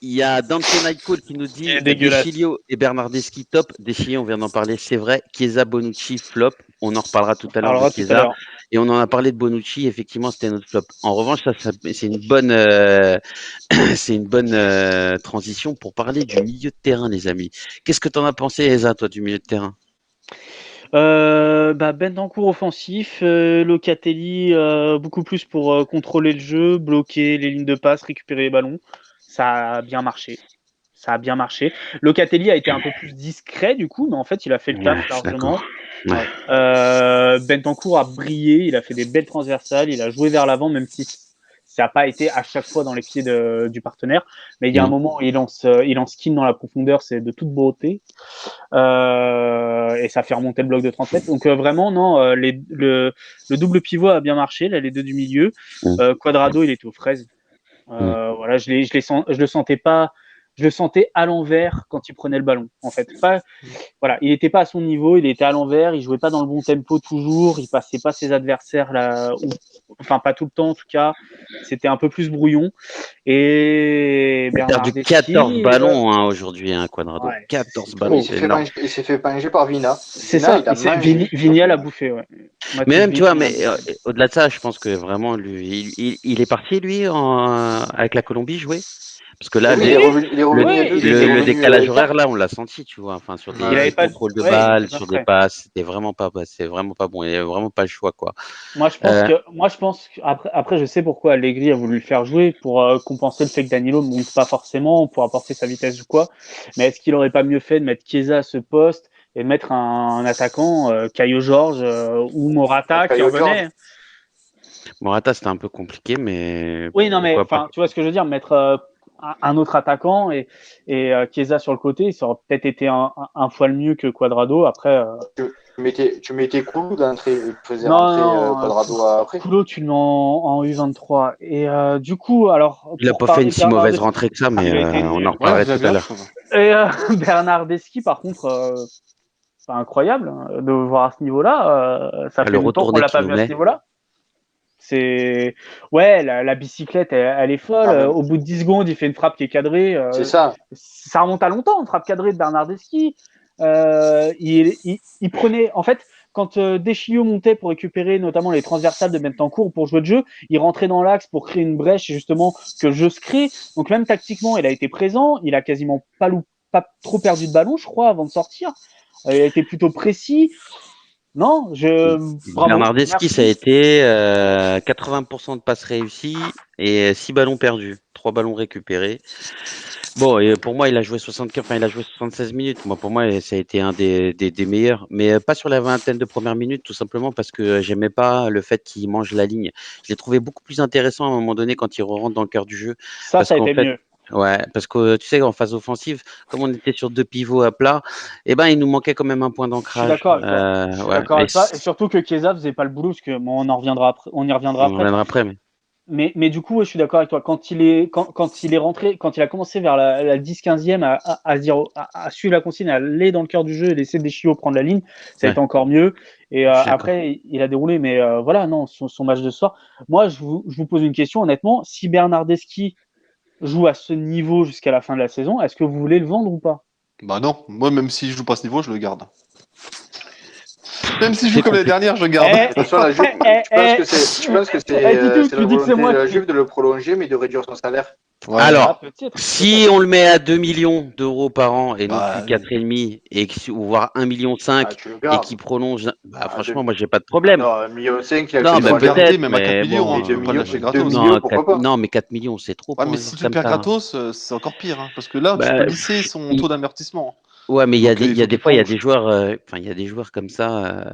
il y a Dante Nightcall qui nous Il dit est dégueulasse. Deschilio et Bernardeschi top. Deschilio, on vient d'en parler, c'est vrai. Chiesa, Bonucci, flop. On en reparlera tout à l'heure de parlera tout à Chiesa. l'heure. Et on en a parlé de Bonucci, effectivement, c'était notre flop. En revanche, c'est une bonne, c'est une bonne transition pour parler du milieu de terrain, les amis. Qu'est-ce que tu en as pensé, Eza, toi, du milieu de terrain? Bentancur offensif, Locatelli beaucoup plus pour contrôler le jeu, bloquer les lignes de passe, récupérer les ballons. Ça a bien marché. Ça a bien marché. Locatelli a été un peu plus discret du coup, mais en fait il a fait le taf Ouais, je suis largement. d'accord. Bentancur a brillé, il a fait des belles transversales, il a joué vers l'avant, même si ça n'a pas été à chaque fois dans les pieds du partenaire. Mais il y a un moment où il lance kin dans la profondeur, c'est de toute beauté. Et ça fait remonter le bloc de 30 mètres. Donc vraiment, non, le double pivot a bien marché, là, les deux du milieu. Quadrado, il était aux fraises. Voilà, je le sentais pas. Je le sentais à l'envers quand il prenait le ballon. En fait, pas, voilà, il n'était pas à son niveau, il était à l'envers, il jouait pas dans le bon tempo toujours, il passait pas ses adversaires là, enfin pas tout le temps en tout cas. C'était un peu plus brouillon. Et Il a perdu Bernardeschi, 14 ballons aujourd'hui, Quadrado. ouais, 14 c'est ballons, Il trop. c'est énorme. s'est fait panger par Vina. C'est Vina, ça, il a mangé. Vigna l'a bouffé, ouais. Mais Mathis même, tu vois, Vigna l'a mais bouffé. au-delà de ça, je pense que vraiment, lui, il est parti, lui, avec la Colombie jouer. Parce que Et là, oui, Oui, il est le, revenu il y a ouais, deux, il il est le était, revenu décalage horaire, tard. là, on l'a senti, tu vois. Enfin, sur il Ouais. avait des pas, contrôles de ouais, il était balles, pas sur des frais. passes, c'était vraiment pas bon. Il n'y avait vraiment pas le choix, quoi. Moi, Euh, je pense que après, je sais pourquoi Allegri a voulu le faire jouer pour compenser le fait que Danilo ne monte pas forcément pour apporter sa vitesse ou quoi. Mais est-ce qu'il aurait pas mieux fait de mettre Chiesa à ce poste et de mettre un attaquant, Caio Jorge ou Morata qui Caio Jorge. revenait? Morata, c'était un peu compliqué, mais Oui, non, mais pourquoi pas. enfin, tu vois ce que je veux dire, mettre un autre attaquant et Chiesa sur le côté, ça aurait peut-être été un poil mieux que Quadrado. Après, Tu mettais Koulou d'entrée, tu faisais non, rentrer non, Quadrado après. Koulo, tu le mets en U23. Et du coup, alors, Il a pour pas fait parler une de si mauvaise Bernardeschi, rentrée que ça, mais il a été on en nul. Ouais, reparlerait vous tout avez à bien, je l'heure. trouve. Et Bernardeschi, par contre, c'est incroyable hein, de le voir à ce niveau-là. Ça Le fait longtemps qu'on retourné l'a qu'il pas nous vu à ce met. niveau-là. C'est ouais, la bicyclette, elle est folle. Ah, mais Au bout de 10 secondes, il fait une frappe qui est cadrée. c'est ça. Ça remonte à longtemps, une frappe cadrée de Bernardeschi. Il prenait, en fait, quand Deschilio montait pour récupérer notamment les transversales de Bentancur pour jouer de jeu, il rentrait dans l'axe pour créer une brèche, justement, que le jeu se crée. Donc même tactiquement, il a été présent. Il a quasiment pas trop perdu de ballon, je crois, avant de sortir. Il a été plutôt précis. Non, bravo, Bernardeschi, ça a merci. été 80% de passes réussies et 6 ballons perdus, 3 ballons récupérés. Bon, et pour moi, il a joué 75, enfin, il a joué 76 minutes. Moi, pour moi, ça a été un des meilleurs, mais pas sur la vingtaine de premières minutes, tout simplement parce que j'aimais pas le fait qu'il mange la ligne. Je l'ai trouvé beaucoup plus intéressant à un moment donné quand il rentre dans le cœur du jeu, Ça parce a qu'en été fait, mieux. ouais, parce que tu sais, en phase offensive, comme on était sur deux pivots à plat, eh ben, il nous manquait quand même un point Je suis d'ancrage. d'accord avec toi. Je suis Ouais, d'accord avec toi. Et surtout que Chiesa faisait pas le boulot, parce que bon, on en reviendra après, on y reviendra on en après. reviendra après, mais. Mais du coup, ouais, je suis d'accord avec toi. Quand il est rentré, quand il a commencé vers la 10-15e à se dire, à suivre la consigne, à aller dans le cœur du jeu et laisser Deschilio prendre la ligne, ça a Ouais, été encore mieux. Et je suis d'accord. après, il a déroulé. Mais voilà, non, son match de ce soir. Moi, je vous pose une question, honnêtement. Si Bernardeschi joue à ce niveau jusqu'à la fin de la saison, est-ce que vous voulez le vendre ou pas? Bah non, moi même si je joue pas à ce niveau, je le garde. Même si je joue C'est comme l'année compliqué. dernière, je le garde. De toute façon, la Juve, tu penses que Titou, c'est la tu dis que c'est volonté de moi la qui. Juve de le prolonger, mais de réduire son salaire? Ouais. Ah, Alors, peut-être. si on le met à 2 millions d'euros par an et non plus Bah non. 4,5 ou voire 1,5 million Ah, tu le et gardes. qui prolonge, bah, Ah, franchement, moi, j'ai pas de problème. non, 1,5 million, il a Non, Il accepté mais faut de le garder peut-être, même à 4 mais millions, bon, et hein. 2 Tu peux pas le millions, lâcher 2 gratos. Hein. millions, non, pourquoi pas? non, mais 4 millions, c'est trop Ouais, pour mais un si joueur tu le comme perds ça. gratos, c'est encore pire. Hein, parce que là, tu peux Bah, lisser son taux d'amortissement. ouais, mais Donc il il y a faut des qu'il fois, il y a prolonge. des joueurs, enfin, il y a des joueurs comme ça,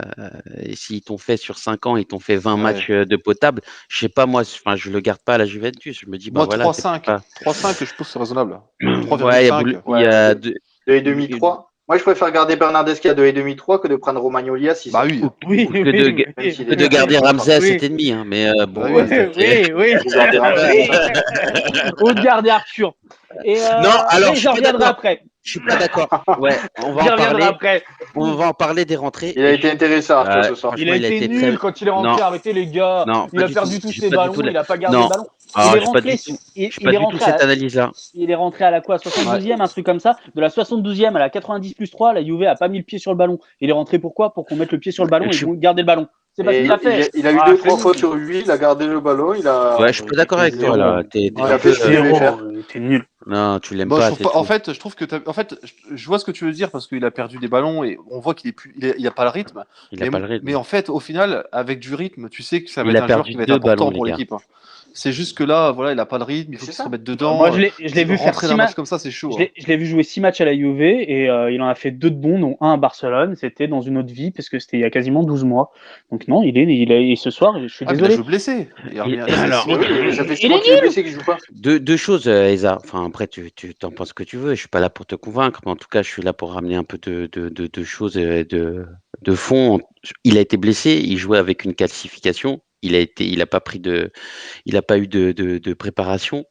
et s'ils t'ont fait sur 5 ans, ils t'ont fait 20 Ouais. matchs de potable, je sais pas, moi, enfin, je le garde pas à la Juventus. Je me dis, bah Moi, voilà, c'est 3,5. pas. 3,5, je trouve que c'est raisonnable. Ouais, 3,5. il y Ouais, a 2,5, 3. Moi, je préfère garder Bernardeschi à 2,5-3 que de prendre Romagnoli à 6. Bah oui. Oui, Ou que de- oui, Même s'il Que est de garder Ramsey à Oui. 7,5, hein, mais bon, Bah oui, oui, ça, c'est- oui. Vous gardez Ramsey. Ou de garder Arthur. Et Non, alors mais je j'en suis pas reviendrai d'accord. après. Je suis pas d'accord. Ouais, on va J'y en reviendrai parler. après. On va en parler des rentrées. Il a été intéressant, Arthur, Ouais, ce soir. Il franchement, a il a été été nul très. quand il est rentré. Non, Arrêtez les gars. non, Il pas a du tout. perdu tous J'ai ses pas du tout. ballons. Il a pas gardé Non, le ballon. ah, Il est j'ai pas rentré. du tout. Il J'ai pas est du tout rentré. cette analyse-là. Il est rentré à la quoi, 72e, un truc comme ça. De la 72e à la 90+3, la Juve a pas mis le pied sur le ballon. Il est rentré pourquoi? Pour qu'on mette le pied sur le ballon Je suis- et garder le ballon. C'est pas ce Et qu'il a fait. il a eu Ah, 2-3 c'est fautes nul. sur lui, il a gardé le ballon, il Ouais, a, je suis pas d'accord avec Zéro. toi là. T'es il un a peu. fait ce qu'il devait faire. T'es nul. Non, tu l'aimes Moi, pas. je c'est trouve pas, en tout. fait, je trouve que en fait, je vois ce que tu veux dire parce qu'il a perdu des ballons et on voit qu'il est plus, il a pas le rythme. Il a pas le rythme. Mais en fait, au final, avec du rythme, tu sais que ça va Il être a un joueur perdu qui va être 2 important ballons, pour les gars. l'équipe. Hein. C'est juste que là, voilà, il a pas le rythme, il faut C'est qu'il se ça. remette dedans. Moi, je l'ai vu faire Rentrer 6 dans un matchs. match comme ça, c'est chaud. Je l'ai vu jouer 6 matchs à la Juve et il en a fait 2 de bons, dont un à Barcelone. C'était dans une autre vie parce que c'était il y a quasiment 12 mois. Donc non, et ce soir, je suis Ah, mais il a désolé. joué blessé. Il revient- Alors, Mais oui, mais ça fait 6 Il mois est qu'il est blessé, qu'il joue pas. deux choses, Eza. Enfin, après, tu t'en penses ce que tu veux. Je suis pas là pour te convaincre, mais en tout cas, je suis là pour ramener un peu de choses, de fond. Il a été blessé. Il jouait avec une calcification. Il a pas eu de préparation.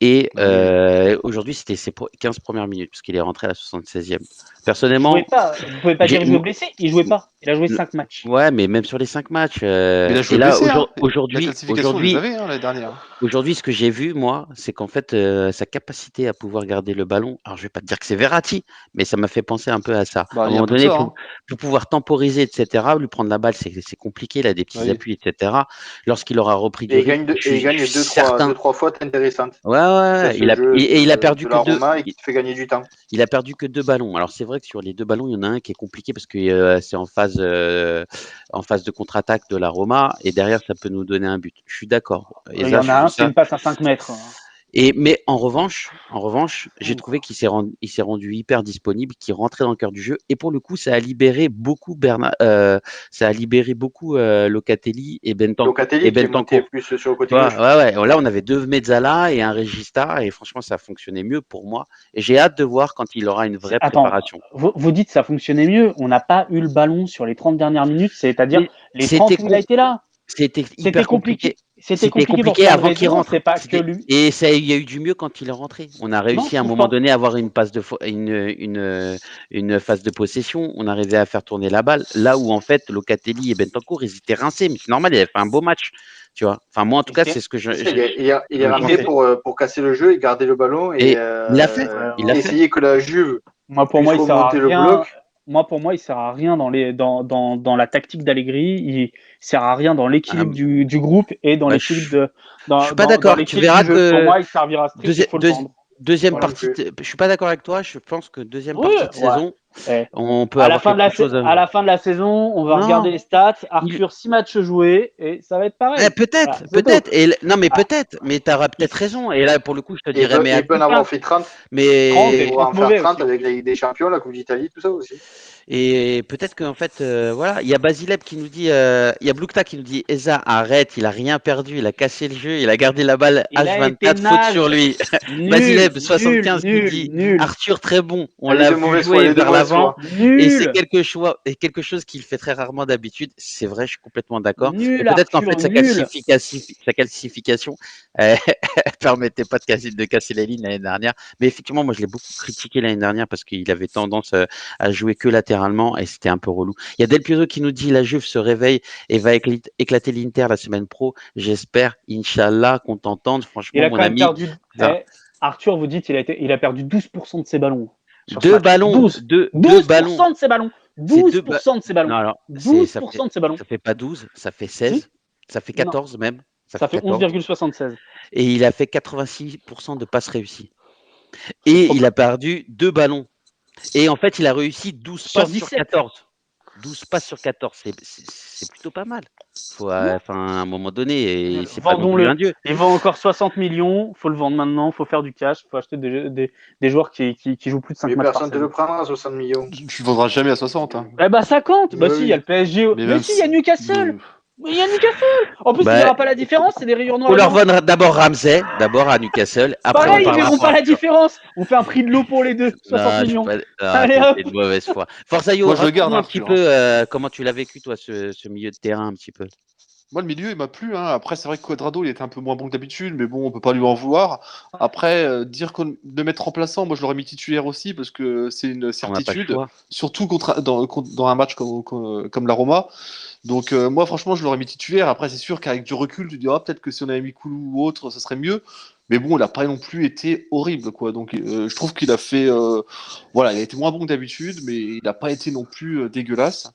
Et aujourd'hui, c'était ses 15 premières minutes, parce qu'il est rentré à la 76e. Il Personnellement, jouait pas. Vous pouvez pas dire qu'il jouait blessé. Il jouait pas. Il a joué 5 matchs. ouais, mais même sur les 5 matchs. Mais il a joué Et là, blessé. Hein. La aujourd'hui, classification, on les avait l'année dernière. Aujourd'hui, ce que j'ai vu, moi, c'est qu'en fait, sa capacité à pouvoir garder le ballon, alors je vais pas te dire que c'est Verratti, mais ça m'a fait penser un peu à ça. Bah, À un il y a un moment peu de donné, ça. il Hein. faut pouvoir temporiser, etc. Lui prendre la balle, c'est compliqué, il a des petits Oui. appuis, etc. Lorsqu'il aura repris du Et il rythme, gagne, je suis certain. 2-3 fautes intéressantes. Ouais, Ça, ouais, ce jeu il a perdu de que la 2. Roma et qui te fait gagner du temps. Il a perdu que 2 ballons. Alors c'est vrai que sur les 2 ballons, il y en a un qui est compliqué parce que c'est en phase de contre-attaque de la Roma et derrière ça peut nous donner un but. Je suis d'accord. Et Il y ça, en a un, c'est une passe à 5 mètres. mais en revanche, j'ai trouvé qu'il s'est rendu hyper disponible, qu'il rentrait dans le cœur du jeu et pour le coup, ça a libéré beaucoup Locatelli et Locatelli qui est monté Bentancur. plus sur le côté Ouais, gauche. ouais. Là, on avait 2 Mezzala et un Regista et franchement, ça fonctionnait mieux pour moi. Et j'ai hâte de voir quand il aura une vraie préparation. Vous dites ça fonctionnait mieux. On n'a pas eu le ballon sur les 30 dernières minutes, c'est-à-dire les 30 où il a été là. C'était hyper compliqué. C'était compliqué avant qu'il rentre. C'est pas que lui. Et il y a eu du mieux quand il est rentré. On a réussi à un moment donné à avoir une phase de possession. On arrivait à faire tourner la balle. Là où en fait Locatelli et Bentancur, ils étaient rincés. Mais c'est normal, il avait fait un beau match. Tu vois. Enfin moi en tout cas c'est ce que il est rentré pour casser le jeu et garder le ballon et il l'a fait. essayer que la Juve pour moi, puisse remonter le bloc. Moi, pour moi, il sert à rien dans la tactique d'Allegri. Il sert à rien dans l'équilibre du groupe et dans l'équilibre je suis pas d'accord. Tu verras que pour moi, il servira deuxième partie. Je suis pas d'accord avec toi. Je pense que deuxième partie de saison, on peut avoir quelque chose. À la fin de la saison, on va regarder les stats. Arthur, 6 matchs joués et ça va être pareil. Peut-être. Peut-être. Mais tu auras peut-être raison. Et là, pour le coup, je te dirais. Mais il peut en avoir fait 30. Mais 30 et en faire 30 avec la Ligue des Champions, la Coupe d'Italie, tout ça aussi. Et peut-être qu'en fait, voilà, il y a Basileb qui nous dit, il y a Blukta qui nous dit, Eza, arrête, il a rien perdu, il a cassé le jeu, il a gardé la balle H24, faute sur lui. Basileb 75 qui dit, Arthur très bon, on l'a vu jouer vers l'avant, et c'est quelque chose qu'il fait très rarement d'habitude. C'est vrai, je suis complètement d'accord. Peut-être qu'en fait, sa calcification permettait pas de casser la ligne l'année dernière. Mais effectivement, moi, je l'ai beaucoup critiqué l'année dernière parce qu'il avait tendance à jouer que latéralement et c'était un peu relou. Il y a Del Piero qui nous dit la Juve se réveille et va éclater l'Inter la semaine pro. J'espère, Inch'Allah, qu'on t'entende. Franchement, mon ami. Arthur, vous dites il a perdu 12% de ses ballons. 2 ballons. 12% de ses ballons. 12% de ses ballons. Non, alors, 12% de ses ballons. Ça fait pas 12, ça fait 16, ça fait 14 même. Ça fait 11,76. Et il a fait 86% de passes réussies. Et il a perdu 2 ballons. Et en fait, il a réussi 12 passes sur 14. 12 passes sur 14, c'est plutôt pas mal. Faut, à un moment donné, c'est pas non plus un dieu. Il vend encore 60 millions, faut le vendre maintenant, faut faire du cash, faut acheter des joueurs qui jouent plus de 5 matchs. Personne ne le prendra à 60 millions. Tu ne vendras jamais à 60. Hein. Eh bah 50, bah si, il y a le PSG. Mais si, il y a Newcastle. Mais il y a Newcastle. En plus, il Bah, n'y aura pas la différence, c'est des rayures noires on et leur blanches. donne d'abord Ramsey, d'abord à Newcastle. Après, on Pareil, ils parlera verront pour pas la Arthur. différence. On fait un prix de l'eau pour les deux, 60 Non, je suis millions. pas. Ah, Allez t'es hop. de mauvaise foi. Forzaio, Moi, je le garde, raconte-nous un petit Arthur. peu comment tu l'as vécu, toi, ce milieu de terrain, un petit peu. Moi, le milieu, il m'a plu. Hein. Après, c'est vrai que Quadrado, il était un peu moins bon que d'habitude, mais bon, on peut pas lui en vouloir. Après, dire de le mettre remplaçant, moi, je l'aurais mis titulaire aussi, parce que c'est une On n'a pas le certitude, choix. surtout dans un match comme la Roma. Donc, moi, franchement, je l'aurais mis titulaire. Après, c'est sûr qu'avec du recul, tu te diras peut-être que si on avait mis Koulou ou autre, ça serait mieux. Mais bon, il n'a pas non plus été horrible, quoi. Donc, je trouve qu'il a fait. Voilà, il a été moins bon que d'habitude, mais il n'a pas été non plus dégueulasse.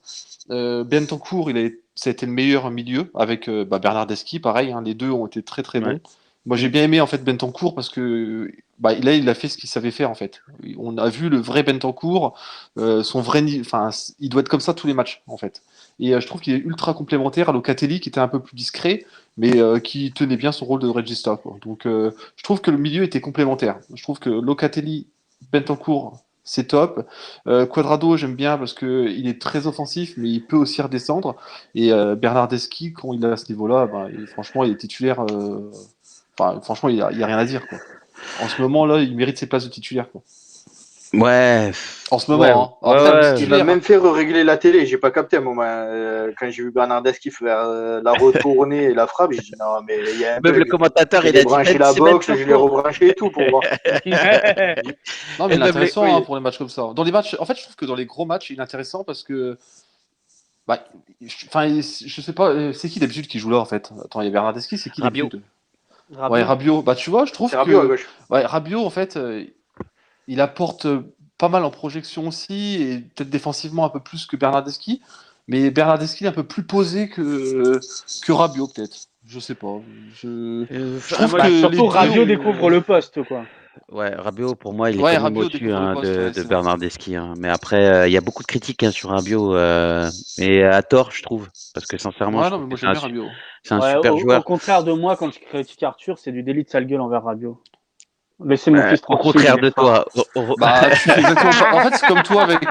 Bentancur, ça a été le meilleur milieu avec Bernardeschi, pareil, hein, les deux ont été très très bons. Ouais. Moi j'ai bien aimé en fait Bentancur parce que là il a fait ce qu'il savait faire en fait. On a vu le vrai Bentancur, son vrai enfin il doit être comme ça tous les matchs en fait. Et je trouve qu'il est ultra complémentaire à Locatelli qui était un peu plus discret mais qui tenait bien son rôle de regista, quoi. Donc je trouve que le milieu était complémentaire. Je trouve que Locatelli, Bentancur c'est top. Quadrado, j'aime bien parce que il est très offensif, mais il peut aussi redescendre. Et Bernardeschi, quand il est à ce niveau-là, franchement, il est titulaire. Franchement, il y a rien à dire, quoi. En ce moment-là, il mérite ses places de titulaire, quoi. Ouais. En ce Ouais. moment, hein. Ouais, Après, ouais. Il m'a titulaire, même fait régler la télé. J'ai pas capté un moment. Quand j'ai vu Bernardeschi faire la retournée et la frappe, j'ai dit non, mais il y a un Même le bug. commentateur, J'ai il a dit débranché Ben, la c'est box, je l'ai Bentancur. rebranché et tout pour voir. non, mais Et il est même intéressant oui. hein, pour les matchs comme ça. Dans les matchs, en fait, je trouve que dans les gros matchs, il est intéressant parce que, je sais pas, c'est qui d'habitude qui joue là en fait? Attends, il y a Bernardeschi, c'est qui Rabiot. d'habitude? Ouais, Rabiot. Bah, tu vois, je C'est trouve Rabiot à que, gauche. ouais, Rabiot, en fait, il apporte pas mal en projection aussi, et peut-être défensivement un peu plus que Bernardeschi. Mais Bernardeschi est un peu plus posé que Rabiot, peut-être. Je sais pas. Je trouve Moi, que Bah, les surtout, deux Rabiot ont. découvre le poste, quoi. ouais, Rabiot, pour moi, il est Ouais, quand même Rabiot au-dessus découvre le poste, ouais, de c'est vrai. Bernardeschi. Mais après, il y a beaucoup de critiques sur Rabiot, et à tort, je trouve. Parce que sincèrement, Ouais, je non, trouve mais que moi j'aime bien Rabiot. c'est un Ouais, super au joueur. contraire de moi, quand je critique Arthur, c'est du délit de sale gueule envers Rabiot. Laissez mon fils Au tranquille, contraire il est de fort. toi. Bah, tu fais exactement pas. En fait, c'est comme toi avec.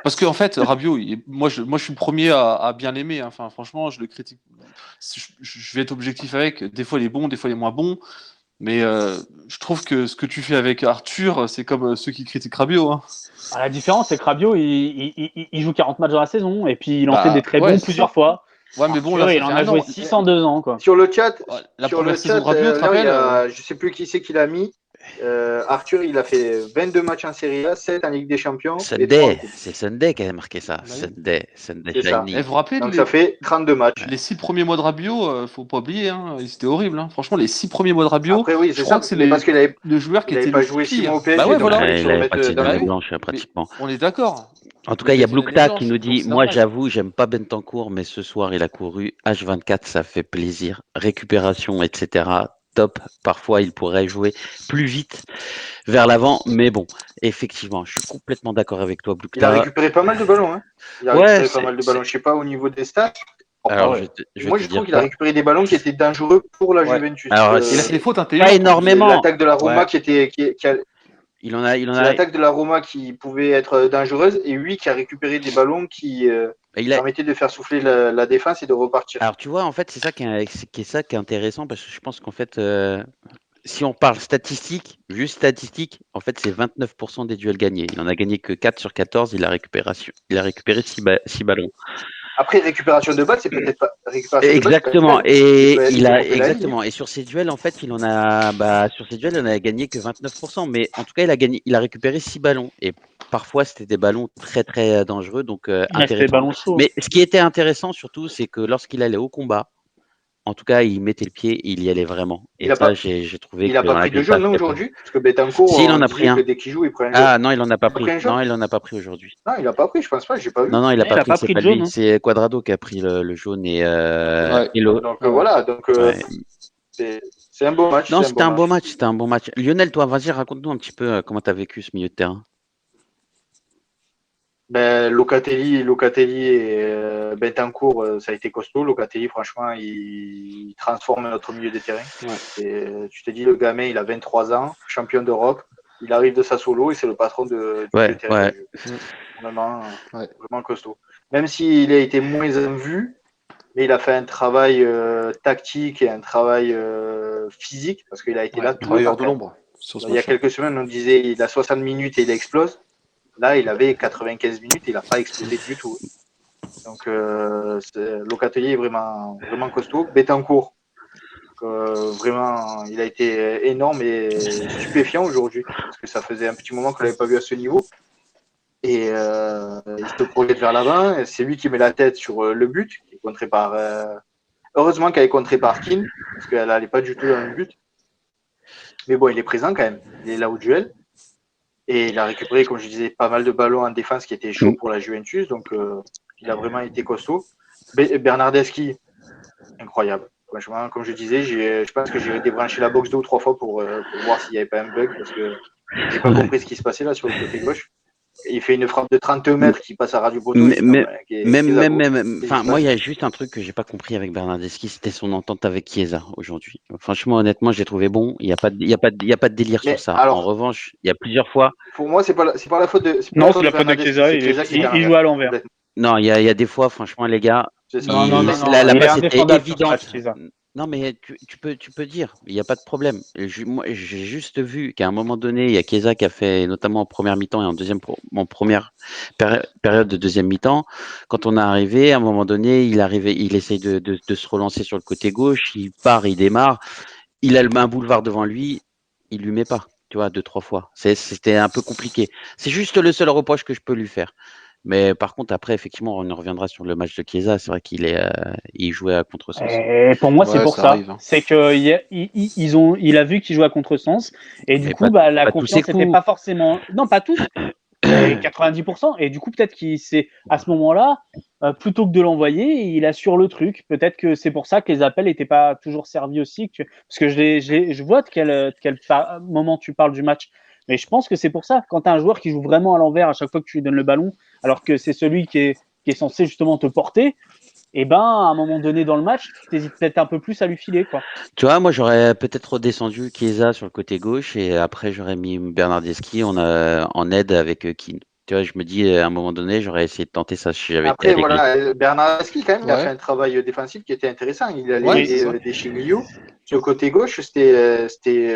Parce que en fait, Rabiot, moi, je suis le premier à bien l'aimer, hein. Enfin, franchement, je le critique. Je vais être objectif avec. Des fois, il est bon, des fois, il est moins bon. Mais je trouve que ce que tu fais avec Arthur, c'est comme ceux qui critiquent Rabiot, hein. Ah, la différence, c'est que Rabiot, il joue 40 matchs dans la saison, et puis il en fait des Bah très ouais, bons c'est plusieurs ça. fois. Ouais, mais bon, là, Arthur, ça il fait en a un joué an. 6 en 2 ans, quoi. Sur le chat, Ouais, la première saison de Rabiot, tu te là, il y rappelles a, je sais plus qui c'est qui l'a mis. Arthur, il a fait 22 matchs en Serie A, 7 en Ligue des Champions et 3 en Sunday, Coupe. c'est Sunday qui a marqué ça. Bah oui. Sunday C'est ça. Et Shiny. vous vous rappelez Donc ça fait 32 matchs. les 6 premiers mois de Rabiot, faut pas oublier, hein, c'était horrible. Hein. Franchement, les 6 premiers mois de Rabiot, Après, oui, je c'est crois ça. que c'est Mais parce qu'il avait, le joueur qui il avait était pas le joué 6 mois pire. au Bah PSG, ouais, donc il voilà. fallait Ouais, se il avait remettre passé une dans le Bah année oui. bain. blanche Mais pratiquement. on est d'accord. En tout cas, il y a Passé une année Bloukta qui blanche, nous donc dit, c'est moi normal. j'avoue, j'aime pas Bentancur, mais ce soir il a couru H24, ça fait plaisir. Récupération, etc. Top. Parfois, il pourrait jouer plus vite vers l'avant, mais bon, effectivement, je suis complètement d'accord avec toi, Il a Bloukta. récupéré pas mal de ballons. Hein. Il a Ouais, récupéré pas mal de ballons. Je sais pas au niveau des stats. Ah alors ouais. je vais Moi, te je dire trouve qu'il a ça. récupéré des ballons qui étaient dangereux pour la Ouais. Juventus. Alors, Il a fait des fautes pas intelligentes. C'est énormément. l'attaque de la Roma Ouais, qui était, il en c'est a, l'attaque de la Roma qui pouvait être dangereuse et lui qui a récupéré des ballons qui il a, permettaient de faire souffler la défense et de repartir. alors tu vois, en fait, c'est ça qui est intéressant parce que je pense qu'en fait, si on parle statistique, juste statistique, en fait, c'est 29% des duels gagnés. Il en a gagné que 4 sur 14, il a récupéré 6 ballons. Après, récupération de balle, c'est peut-être pas récupération de balle, c'est pas Exactement. évident. Et il C'est a pour Fellaini. exactement. Et sur ces duels, en fait, sur ces duels, il en a gagné que 29%. Mais en tout cas, il a récupéré 6 ballons. Et parfois, c'était des ballons très très dangereux, donc Ouais, c'était intéressant. ballon chaud. Mais ce qui était intéressant surtout, c'est que lorsqu'il allait au combat, en tout cas, il mettait le pied, il y allait vraiment. Et Il a ça, pas, j'ai trouvé il a que pas dans la pris de Grinta, jaune, non, c'était pas. aujourd'hui? Parce que Betancourt, Si, il on en a pris disait que un. dès qu'il joue, il prend un jaune. Ah non, il en a pas Il a pris pris. un jaune? Non, il en a pas pris aujourd'hui. Non, il a pas pris, je pense pas, j'ai pas vu. Non, non, il a Il pas a pris. pas C'est pris pas de jaune. lui. C'est Quadrado qui a pris le jaune et Ouais. Donc voilà, donc ouais. c'est un beau match. Non, C'est un c'était beau un beau match. match. C'était un bon match. Lionel, toi, vas-y, raconte-nous un petit peu comment tu as vécu ce milieu de terrain. Ben, Locatelli et Bentancur, ça a été costaud. Locatelli, franchement, il transforme notre milieu de terrain. Ouais. Et, tu te dis, le gamin, il a 23 ans, champion d'Europe, il arrive de Sassuolo et c'est le patron du milieu Ouais, de terrain. ouais. Vraiment, Ouais. vraiment costaud. Même s'il a été moins en vue, mais il a fait un travail tactique et un travail physique parce qu'il a été là tout le Travailleur temps. de l'ombre. Sur ce Il y a match-là. quelques semaines, on disait il a 60 minutes et il explose. Là, il avait 95 minutes et il n'a pas explosé du tout. Donc, Locatelli est vraiment, vraiment costaud. Betancourt, vraiment, il a été énorme et stupéfiant aujourd'hui parce que ça faisait un petit moment qu'on l'avait pas vu à ce niveau. Et il se projette vers l'avant. C'est lui qui met la tête sur le but, qui est contré par. Heureusement qu'elle est contrée par Keane, parce qu'elle n'allait pas du tout dans le but. Mais bon, il est présent quand même. Il est là au duel. Et il a récupéré, comme je disais, pas mal de ballons en défense qui étaient chauds pour la Juventus. Donc, il a vraiment été costaud. Bernardeschi, incroyable. Franchement, comme je disais, je pense que j'ai débranché la box 2 ou 3 fois pour voir s'il n'y avait pas un bug, parce que j'ai pas compris ce qui se passait là sur le côté gauche. Et il fait une frappe de 30 mètres qui passe à Radio Poteau. Moi, il y a juste un truc que j'ai pas compris avec Bernardeschi, c'était son entente avec Chiesa aujourd'hui. Franchement, honnêtement, j'ai trouvé bon. Il y a pas de délire Mais sur ça. alors, en revanche, il y a plusieurs fois. Pour moi, c'est pas la faute de. Non, c'est la faute de Chiesa. Il joue à l'envers. Non, il y a des fois, franchement, les gars. Non, la passe était évidente. Chiesa. Non, mais tu peux dire, il n'y a pas de problème. Moi, j'ai juste vu qu'à un moment donné, il y a Chiesa qui a fait, notamment en première mi-temps et en première période de deuxième mi-temps, quand on est arrivé, à un moment donné, il essaye de se relancer sur le côté gauche, il part, il démarre, il a un boulevard devant lui, il lui met pas, tu vois, 2-3 fois. C'était un peu compliqué. C'est juste le seul reproche que je peux lui faire. Mais par contre, après, effectivement, on reviendra sur le match de Chiesa. C'est vrai il jouait à contresens. Et pour moi, c'est pour ça. Arrive, hein. C'est que il a vu qu'il jouait à contresens. Et du coup, la confiance n'était pas forcément. Non, pas tous. 90%. Et du coup, peut-être qu'il s'est, à ce moment-là, plutôt que de l'envoyer, il assure le truc. Peut-être que c'est pour ça que les appels n'étaient pas toujours servis aussi. Parce que je vois de quel moment tu parles du match. Mais je pense que c'est pour ça. Quand tu as un joueur qui joue vraiment à l'envers à chaque fois que tu lui donnes le ballon, alors que c'est celui qui est censé justement te porter, et à un moment donné dans le match, tu hésites peut-être un peu plus à lui filer, quoi. Tu vois, moi, j'aurais peut-être redescendu Chiesa sur le côté gauche et après, j'aurais mis Bernardeschi en aide avec Keane. Tu vois, je me dis, à un moment donné, j'aurais essayé de tenter ça si j'avais été avec lui. Bernardeschi, quand même, il a fait un travail défensif qui était intéressant. Il allait des chez Milieu. Sur le côté gauche, c'était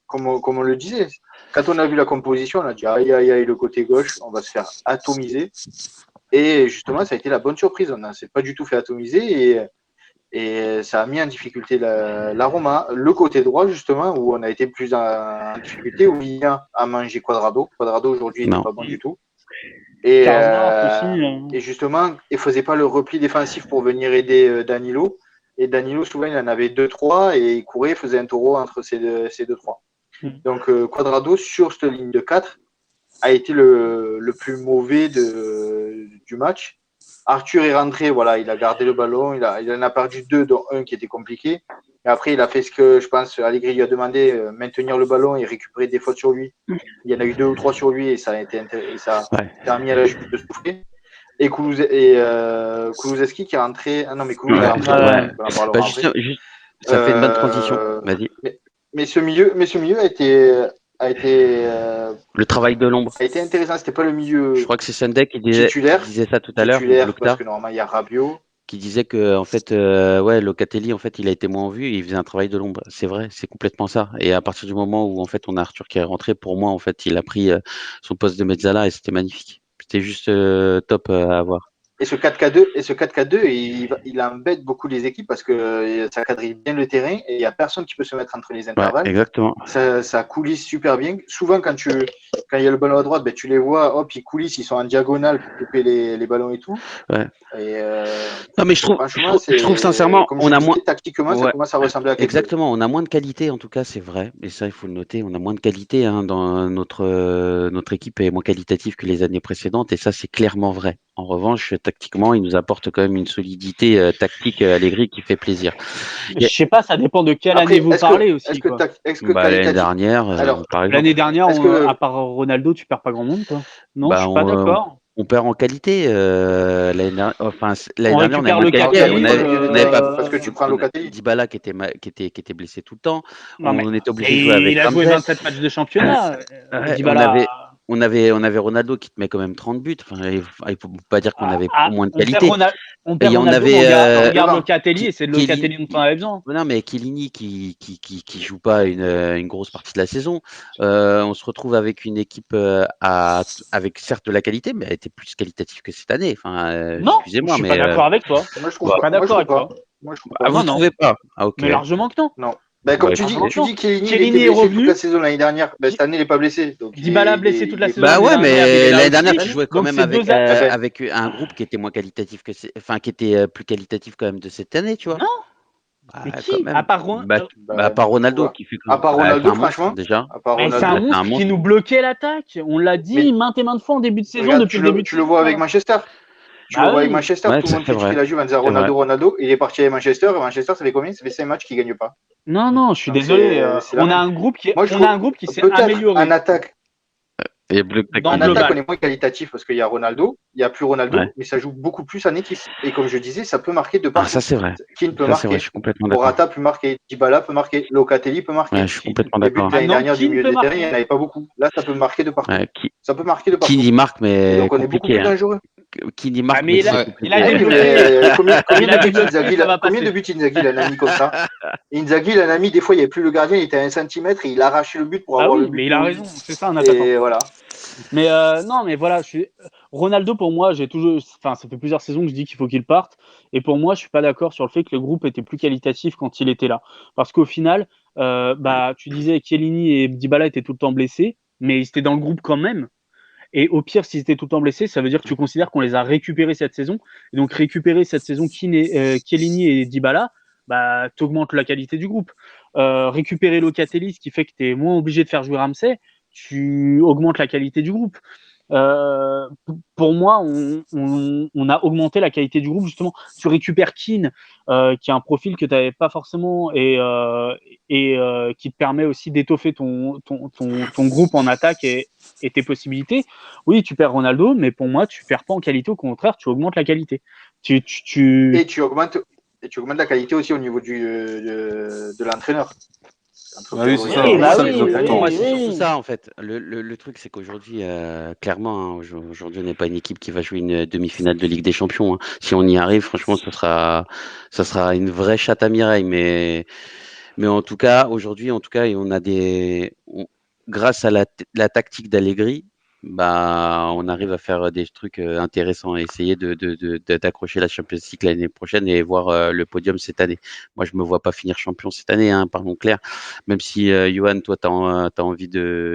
comme on le disait. Quand on a vu la composition, on a dit aïe, aïe, aïe, le côté gauche, on va se faire atomiser. Et justement, ça a été la bonne surprise. On ne s'est pas du tout fait atomiser et ça a mis en difficulté la Roma. Le côté droit, justement, où on a été plus en difficulté, où Villa a mangé Quadrado. Quadrado, aujourd'hui, il n'est pas bon du tout. Et justement, il ne faisait pas le repli défensif pour venir aider Danilo. Et Danilo, souvent, il en avait 2-3 et il courait, il faisait un taureau entre ces 2-3. Donc, Quadrado, sur cette ligne de 4, a été le plus mauvais du match. Arthur est rentré, voilà, il a gardé le ballon, il en a perdu 2, dont un qui était compliqué. Et après, il a fait ce que je pense Allegri lui a demandé, maintenir le ballon et récupérer des fautes sur lui. Il y en a eu 2 ou 3 sur lui et ça a permis à la Juve de souffler. Et Kulusevski qui est rentré. Ah non, mais Kulusevski est rentré. Ça fait une bonne transition. Vas-y. Mais ce milieu a été le travail de l'ombre a été intéressant. C'était pas le milieu. Je crois que c'est Sendek qui disait ça tout à l'heure. Parce que normalement il y a Rabiot qui disait que en fait, Locatelli, en fait, il a été moins en vue et il faisait un travail de l'ombre. C'est vrai, c'est complètement ça. Et à partir du moment où en fait on a Arthur qui est rentré, pour moi, en fait, il a pris son poste de mezzala et c'était magnifique. C'était juste top à voir. Et ce 4-4-2, il embête beaucoup les équipes parce que ça quadrille bien le terrain et il n'y a personne qui peut se mettre entre les intervalles. Ouais, exactement. Ça coulisse super bien. Souvent, quand il y a le ballon à droite, tu les vois, hop, ils coulissent, ils sont en diagonale pour couper les ballons et tout. Ouais. Et non, mais je trouve sincèrement, on a moins tactiquement, ça commence à ressembler à quelque chose. Exactement, on a moins de qualité, en tout cas, c'est vrai. Et ça, il faut le noter. On a moins de qualité dans notre équipe est moins qualitative que les années précédentes, et ça, c'est clairement vrai. En revanche, tactiquement, il nous apporte quand même une solidité tactique Allegri qui fait plaisir. Je sais pas, ça dépend de quelle année vous parlez aussi. L'année dernière, par exemple. L'année dernière, à part Ronaldo, tu perds pas grand monde, quoi. Non, je suis pas d'accord. On perd en qualité. L'année dernière, on a moins de qualité. Parce que tu prends Locatelli. Dybala qui était blessé tout le temps. Non, on était obligé de jouer avec. Il a joué 27 matchs de championnat. Dybala. on avait Ronaldo qui te met quand même 30 buts. Enfin, il faut pas dire qu'on avait moins de on perd qualité. on perd Et on Ronaldo, avait, mais on garde devant. Locatelli et c'est de Locatelli dont on avait besoin. Non, mais Chiellini qui joue pas une grosse partie de la saison. On se retrouve avec une équipe avec certes de la qualité, mais elle était plus qualitative que cette année. Enfin, Non, je excusez-moi, suis mais pas d'accord avec toi. Moi, je Je trouve suis pas. pas Moi, je d'accord trouve avec pas. toi. Moi, je trouve ah, pas. vous Non, ne non. trouvez pas? Ah, ok. Mais largement que non. Non. Ben, comme Ouais, tu dis, largement tu que dis Chiellini, il Chiellini était est blessé revenu. toute la saison l'année dernière. Ben, cette année, il n'est pas blessé. Donc, Dybala blessé toute la saison Bah l'année ouais, dernière, il mais est là l'année aussi. dernière, tu jouais quand Donc même c'est avec, deux a- Enfin, avec un groupe qui était moins qualitatif enfin, qui était plus qualitatif quand même de cette année, tu vois. Non, Bah, mais quand qui? À même. part À part Ronaldo, ouais. qui fait À part c'est Ronaldo, un monstre franchement. déjà. À part mais c'est un Ronaldo. C'est un monstre qui monstre. nous bloquait l'attaque. On l'a dit Mais maintes et maintes fois en début de saison, regarde, depuis le début de tu le saison. vois avec Manchester. Tu le Bah vois avec oui. Manchester, Ouais, tout le ça monde c'est critiquait vrai. la Juve en disant C'est vrai. Ronaldo. Il est parti avec Manchester. Et Manchester, ça fait combien? Ça fait 5 matchs qu'il ne gagne pas. Non, non, je suis Donc, désolé. c'est la On a même. un groupe Moi, je on a trouve un groupe qui s'est peut-être amélioré Et Bleu dans en le attaque, on global. est moins qualitatif parce qu'il y a Ronaldo, il n'y a plus Ronaldo, Ouais. mais ça joue beaucoup plus en équipe. Et comme je disais, ça peut marquer de Ah, partout. ça c'est vrai. Keane peut Ça c'est vrai, je marquer, suis complètement d'accord. Morata peut marquer, Dybala peut marquer, Locatelli peut marquer. Ouais, je suis complètement Les buts d'accord. de l'année Maintenant, dernière du Keane milieu peut de terrain, il n'y marquer. en avait pas beaucoup. Là, ça peut marquer de partout. Ouais, Ça peut marquer de qui partout. y marque, Et mais donc, on est beaucoup compliqué. plus Hein. dangereux. Qui y Ah, marque, mais mais il c'est a compliqué. des Oui, blocs mais combien Il a de des buts blocs Inzaghi, ça va combien de passer. buts Inzaghi il en a mis comme ça? Inzaghi, il en a mis, des fois, il n'y avait plus le gardien, il était à 1 centimètre et il arrachait le but pour Bah avoir le oui, but mais il pour a lui. raison. C'est ça un attaquant. Et voilà. Mais non, mais voilà, Ronaldo pour moi, enfin, ça fait plusieurs saisons que je dis qu'il faut qu'il parte. Et pour moi, je suis pas d'accord sur le fait que le groupe était plus qualitatif quand il était là, parce qu'au final, bah, tu disais Chiellini et Dybala étaient tout le temps blessés, mais ils étaient dans le groupe quand même. Et au pire, s'ils étaient tout le temps blessés, ça veut dire que tu considères qu'on les a récupérés cette saison. Et donc récupérer cette saison Chiellini et Dybala, bah, t'augmentes la qualité du groupe. Récupérer Locatelli, ce qui fait que tu es moins obligé de faire jouer Ramsey, tu augmentes la qualité du groupe. Pour moi, on a augmenté la qualité du groupe justement. Tu récupères Keane, qui a un profil que tu n'avais pas forcément et qui te permet aussi d'étoffer ton groupe en attaque et tes possibilités. Oui, tu perds Ronaldo, mais pour moi, tu perds pas en qualité. Au contraire, tu augmentes la qualité. Et tu augmentes la qualité aussi au niveau de l'entraîneur. Ah oui, c'est Oui, ça. bah C'est ça le oui, plus Pour important. moi, oui, c'est surtout oui. ça en fait. Le truc, c'est qu'aujourd'hui, clairement, hein, aujourd'hui, on n'est pas une équipe qui va jouer une demi-finale de Ligue des Champions. Hein. Si on y arrive, franchement, ça sera une vraie chatte à Mireille. Mais en tout cas, aujourd'hui, en tout cas, et grâce à la tactique d'Allegri, bah, on arrive à faire des trucs intéressants et essayer d'accrocher la Champions League l'année prochaine et voir le podium cette année. Moi, je me vois pas finir champion cette année, hein, parlons clair. Même si, Johan, toi, tu as envie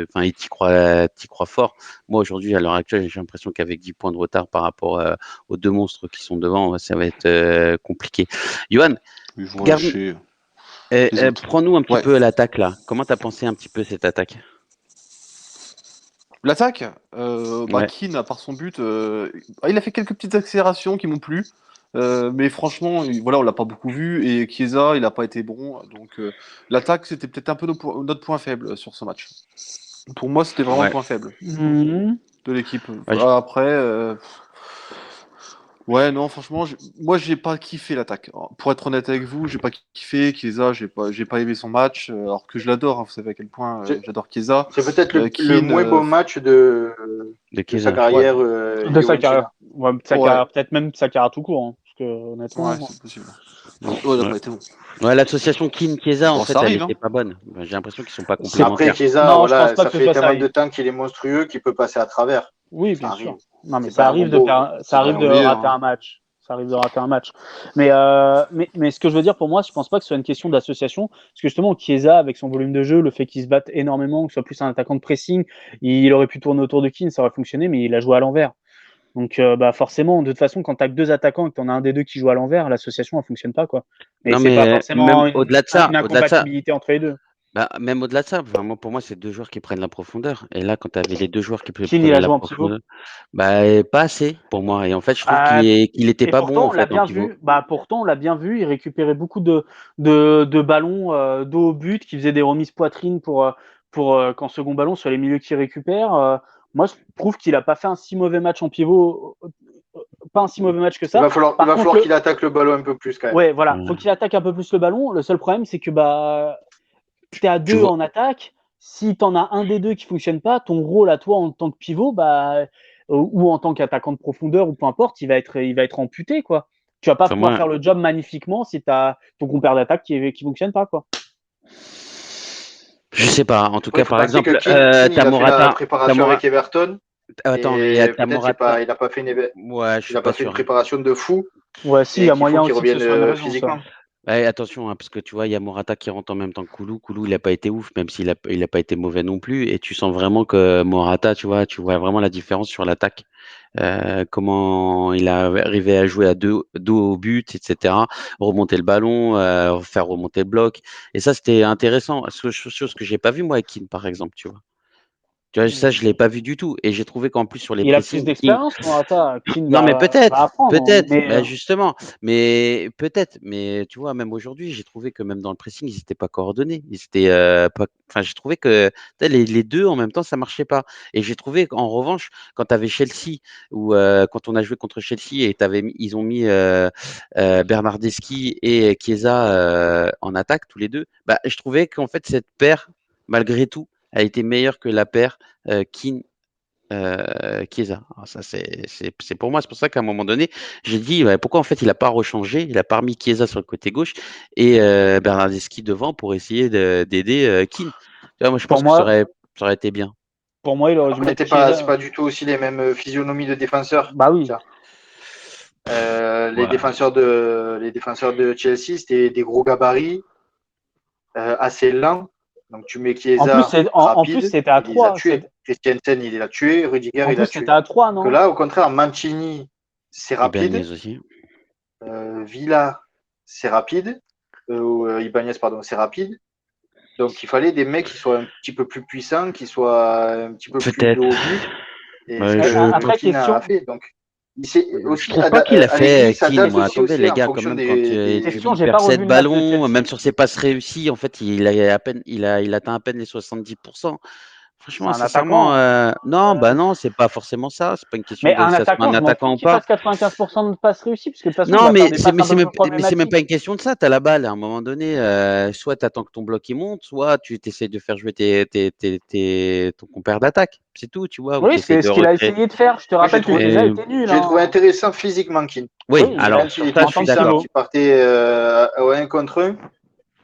enfin, et t'y crois fort. Moi, aujourd'hui, à l'heure actuelle, j'ai l'impression qu'avec 10 points de retard par rapport aux deux monstres qui sont devant, ça va être compliqué. Johan, Ils vont garde, lâcher les autres. prends-nous un petit Ouais. peu l'attaque là. Comment t'as pensé un petit peu cette attaque? L'attaque, Ouais. Keane, à part son but, il a fait quelques petites accélérations qui m'ont plu. Mais franchement, voilà, on l'a pas beaucoup vu. Et Chiesa, il n'a pas été bon. Donc l'attaque, c'était peut-être un peu notre point faible sur ce match. Pour moi, c'était vraiment le Ouais. point faible Mhm. de l'équipe. Ouais, Après, ouais, non, franchement, moi, j'ai pas kiffé l'attaque. Pour être honnête avec vous, j'ai pas kiffé Chiesa. J'ai pas aimé son match, alors que je l'adore. Hein, vous savez à quel point C'est j'adore Chiesa. c'est peut-être le Keane, moins beau match de sa Chiesa. carrière De sa carrière. Juventina. Ouais, sa Ouais. carrière, peut-être même sa carrière tout court. Hein, parce que honnêtement. Ouais, c'est possible. Ouais, il n'a Ouais. pas été bon. Ouais, l'association Keane-Chiesa, en Bon, fait, ça elle arrive, était hein. pas bonne. J'ai l'impression qu'ils sont pas Après, complémentaires. Chiesa, Non, je pense voilà, pas ça que ce fait soit ça tellement de arrive. temps qu'il est monstrueux qu'il peut passer à travers. Oui, Ça bien arrive. sûr. Non, mais C'est ça pas un arrive robot. ça C'est arrive pas de un oublier, rater hein. un match. Ça arrive de rater un match. Mais ce que je veux dire pour moi, je pense pas que ce soit une question d'association. Parce que justement, Chiesa, avec son volume de jeu, le fait qu'il se batte énormément, que ce soit plus un attaquant de pressing, il aurait pu tourner autour de Keane, ça aurait fonctionné, mais il a joué à l'envers. Donc, bah forcément, de toute façon, quand tu as que deux attaquants et que tu en as un des deux qui joue à l'envers, l'association, elle fonctionne pas, quoi. Mais Non, c'est pas mais même forcément au-delà de une ça, incompatibilité entre les deux. bah, même au-delà de ça, enfin, moi, pour moi, c'est deux joueurs qui prennent la profondeur. Et là, quand tu avais les deux joueurs qui Keane, il prenaient a la joué en pivot. profondeur, bah, pas assez pour moi. Et en fait, je trouve Ah, qu'il était et pas bon, pourtant, en on l'a fait, en bien pivot. vu. Bah, pourtant, on l'a bien vu. Il récupérait beaucoup de ballons dos au but, qui faisait des remises poitrine pour qu'en second ballon, soit les milieux qui récupèrent. Moi, je trouve qu'il a pas fait un si mauvais match en pivot, pas un si mauvais match que Il ça. va falloir Par contre, qu'il attaque le ballon un peu plus quand même. ouais, voilà, Ouais. faut qu'il attaque un peu plus le ballon. Le seul problème, c'est que bah, t'es à Tu deux vois, en attaque. Si tu en as un des deux qui fonctionne pas, ton rôle à toi en tant que pivot, ou en tant qu'attaquant de profondeur ou peu importe, il va être amputé, quoi. Tu vas pas Enfin, pouvoir moi, faire le job magnifiquement si tu as ton compère d'attaque qui fonctionne pas, quoi. je sais pas. En tout Après, il cas, faut par penser que exemple, Keane, il t'as a fait la Morata. préparation avec Everton Attends, mais il y a et t'as peut-être Morata. il n'a pas fait Ouais, je il suis a pas pas fait une sûr. préparation de fou Ouais, si, il y et a qu'il faut moyen qu'il aussi que ce revienne soit une raison, ça. physiquement. Ouais, attention, hein, parce que tu vois, il y a Morata qui rentre en même temps que Koulou. Koulou, il a pas été ouf, même s'il a pas été mauvais non plus. Et tu sens vraiment que Morata, tu vois vraiment la différence sur l'attaque. Comment il a arrivé à jouer à dos au but, etc. Remonter le ballon, faire remonter le bloc. Et ça, c'était intéressant. Chose que j'ai pas vu moi avec Keane, par exemple, tu vois. Tu vois, ça, je l'ai pas vu du tout. Et j'ai trouvé qu'en plus sur les Il a plus pressings, Keane, d'expérience, Morata. Keane non, mais va apprendre. Mais bah justement, mais peut-être, mais tu vois, même aujourd'hui, j'ai trouvé que même dans le pressing, ils n'étaient pas coordonnés. Ils étaient pas, enfin, j'ai trouvé que tu sais, les deux en même temps, ça marchait pas. Et j'ai trouvé qu'en revanche, quand tu avais Chelsea ou quand on a joué contre Chelsea et ils ont mis Bernardeschi et Chiesa en attaque tous les deux, bah, je trouvais qu'en fait cette paire, malgré tout, a été meilleure que la paire Keane Chiesa. Alors ça, c'est pour moi, c'est pour ça qu'à un moment donné, j'ai dit ouais, pourquoi en fait il n'a pas rechangé, il a pas remis Chiesa sur le côté gauche et Bernardeschi devant pour essayer d'aider Keane. Tu vois, moi je pour pense que moi, ça aurait été bien. il aurait dû Après, mettre c'est Chiesa. pas du tout aussi les mêmes physionomies de défenseurs. Bah oui. Tiens. Ouais. Les défenseurs de Chelsea, c'était des gros gabarits, assez lents. Donc tu mets Chiesa En plus, rapide, c'était à il les a 3. tués. Christiansen, il l'a tué. Rudiger, En il plus, l'a c'était tué. à 3, Que non? là, au contraire, Mancini, c'est rapide. Ibanez aussi. Villa, c'est rapide. Ibanez, pardon, c'est rapide. Donc il fallait des mecs qui soient un petit peu plus puissants, qui soient un petit peu plus Peut-être. dos au but. Et ce Ouais, que Après, Keane a question, fait. Donc, il s'est je aussi, trouve pas qu'il a Allegri fait Keane, s'adapte moi. aussi, Attendez, aussi les en gars, quand fonction même, quand question, tu j'ai perds pas revu 7 le match de ballons, Chelsea. même sur ses passes réussies, en fait, il a à peine, il atteint à peine les 70%. C'est Franchement, un sincèrement, attaquant. non, bah non, c'est pas forcément ça. C'est pas une question Mais de un ça soit un attaquant, je m'en fous attaquant ou qu'il pas. fasse 95% de passes réussies, parce que de toute façon, il Non, va faire des passes un peu plus mais c'est même pas problématiques. une question de ça. Tu as la balle à un moment donné. Soit tu attends que ton bloc il monte, soit tu essaies de faire jouer ton compère d'attaque. C'est tout, tu vois, ou tu Oui, essaies c'est de ce qu'il a recréer. essayé de faire. Je te moi, rappelle que Chiesa était nul. j'ai trouvé Hein. intéressant physiquement Keane. Oui, Oui, alors Même s'il sur était ça, je en tant suis que puissant, d'accord. pivot. qu'il partait au 1 contre 1.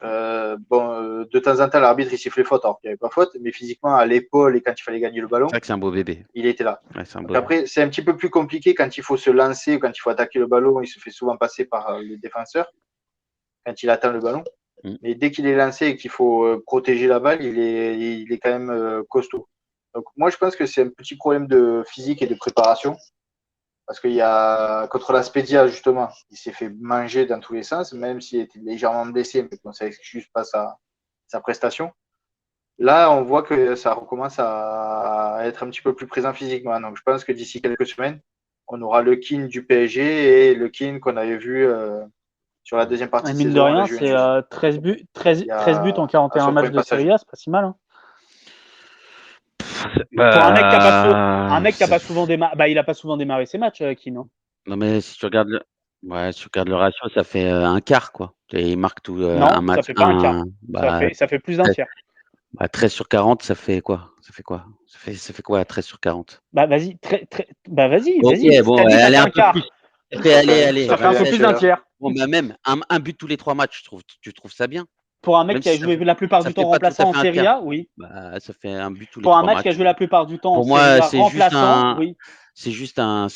De temps en temps, l'arbitre il sifflait faute, alors qu'il n'y avait pas faute, mais physiquement, à l'épaule et quand il fallait gagner le C'est ballon, vrai que c'est un beau bébé. il était là. Ouais, c'est un Donc beau bébé. après, c'est un petit peu plus compliqué quand il faut se lancer ou quand il faut attaquer le ballon. Il se fait souvent passer par le défenseur quand il atteint le ballon. Mm. Mais dès qu'il est lancé et qu'il faut protéger la balle, il est quand même costaud. Donc moi, je pense que c'est un petit problème de physique et de préparation. Parce qu'il y a contre la Spedia, justement, il s'est fait manger dans tous les sens, même s'il était légèrement blessé, mais bon, ça n'excuse pas sa prestation. Là, on voit que ça recommence à être un petit peu plus présent physiquement. Donc je pense que d'ici quelques semaines, on aura le Keane du PSG et le Keane qu'on avait vu sur la deuxième partie Et de mine de saison à la rien, c'est Juventus. 13 buts, Il y 13 buts a en à 41 son matchs premier de passage. Serie A, c'est pas si mal. Hein. Pour un mec qui a pas souvent démarré, il a pas souvent démarré ses matchs, Keane. Hein. Non, mais si tu regardes ouais, si tu regardes le ratio, ça fait un quart, quoi. Et il marque tout un Non, ça match, fait pas un quart. Ça fait plus d'un 13, tiers. 13 sur 40, ça fait quoi? Ça fait quoi? Ça fait quoi 13 sur 40? Vas-y, Ok, vas-y. Si bon, t'as dit ça allez fait un un peu plus. quart, Ça fait, allez, ça fait un peu plus 27. d'un Match, tiers. Bon, bah même un but tous les 3 matchs, tu trouves ça bien? Pour un mec Même qui a si joué la plupart ça du temps fait pas tout à remplaçant en fait un Serie quart. A, oui. Bah, ça fait un but tous les Pour un trois match qui a matchs. joué la plupart du temps en Pour moi, Serie A remplaçant, oui. c'est juste un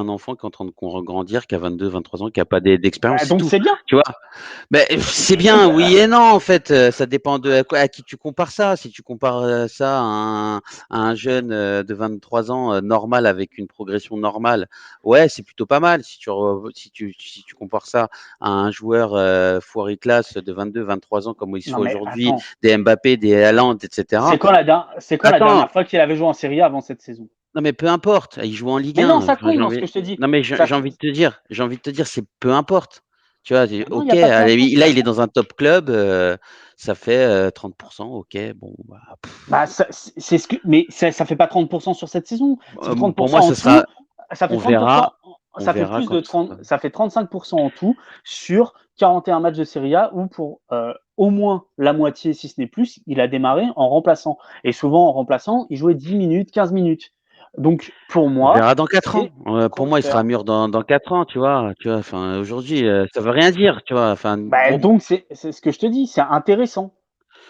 enfant qui est en train de grandir, qui a 22, 23 ans, qui a pas d'expérience, c'est Donc tout. c'est bien. Tu vois? Ben, c'est bien, oui et non, en fait. Ça dépend à qui tu compares ça. Si tu compares ça à un jeune de 23 ans normal avec une progression normale, ouais, c'est plutôt pas mal. Si tu compares ça à un joueur foiré classe de 22, 23 ans comme ils Non sont mais aujourd'hui, attends, des Mbappé, des Haaland, etc. c'est quand la Attends, dernière fois qu'il avait joué en Série A avant cette saison? non mais peu importe, il joue en Ligue Mais non, 1. ça Enfin, compte dans ce que je te dis. non mais Ça, j'ai envie de te dire, c'est peu importe. Tu vois, non, il ok, n'y a pas de peu importe. là il est dans un top club, ça fait 30%, ok, bon, bah, C'est ce que, mais ça fait pas 30% sur cette saison. Ça fait pour moi 30% en ce sera, tout. Ça fait on 30%. verra, On Ça fait verra plus de quand. 30, ça fait 35% en tout sur 41 matchs de Serie A où pour au moins la moitié, si ce n'est plus, il a démarré en remplaçant. Et souvent en remplaçant, il jouait 10 minutes, 15 minutes. Donc pour On moi, verra dans 4 ans. c'est Pour trop moi, il sera cher. mûr dans 4 ans, tu vois. Enfin, aujourd'hui, ça veut rien dire, tu vois. Enfin, Bah, donc c'est ce que je te dis, c'est intéressant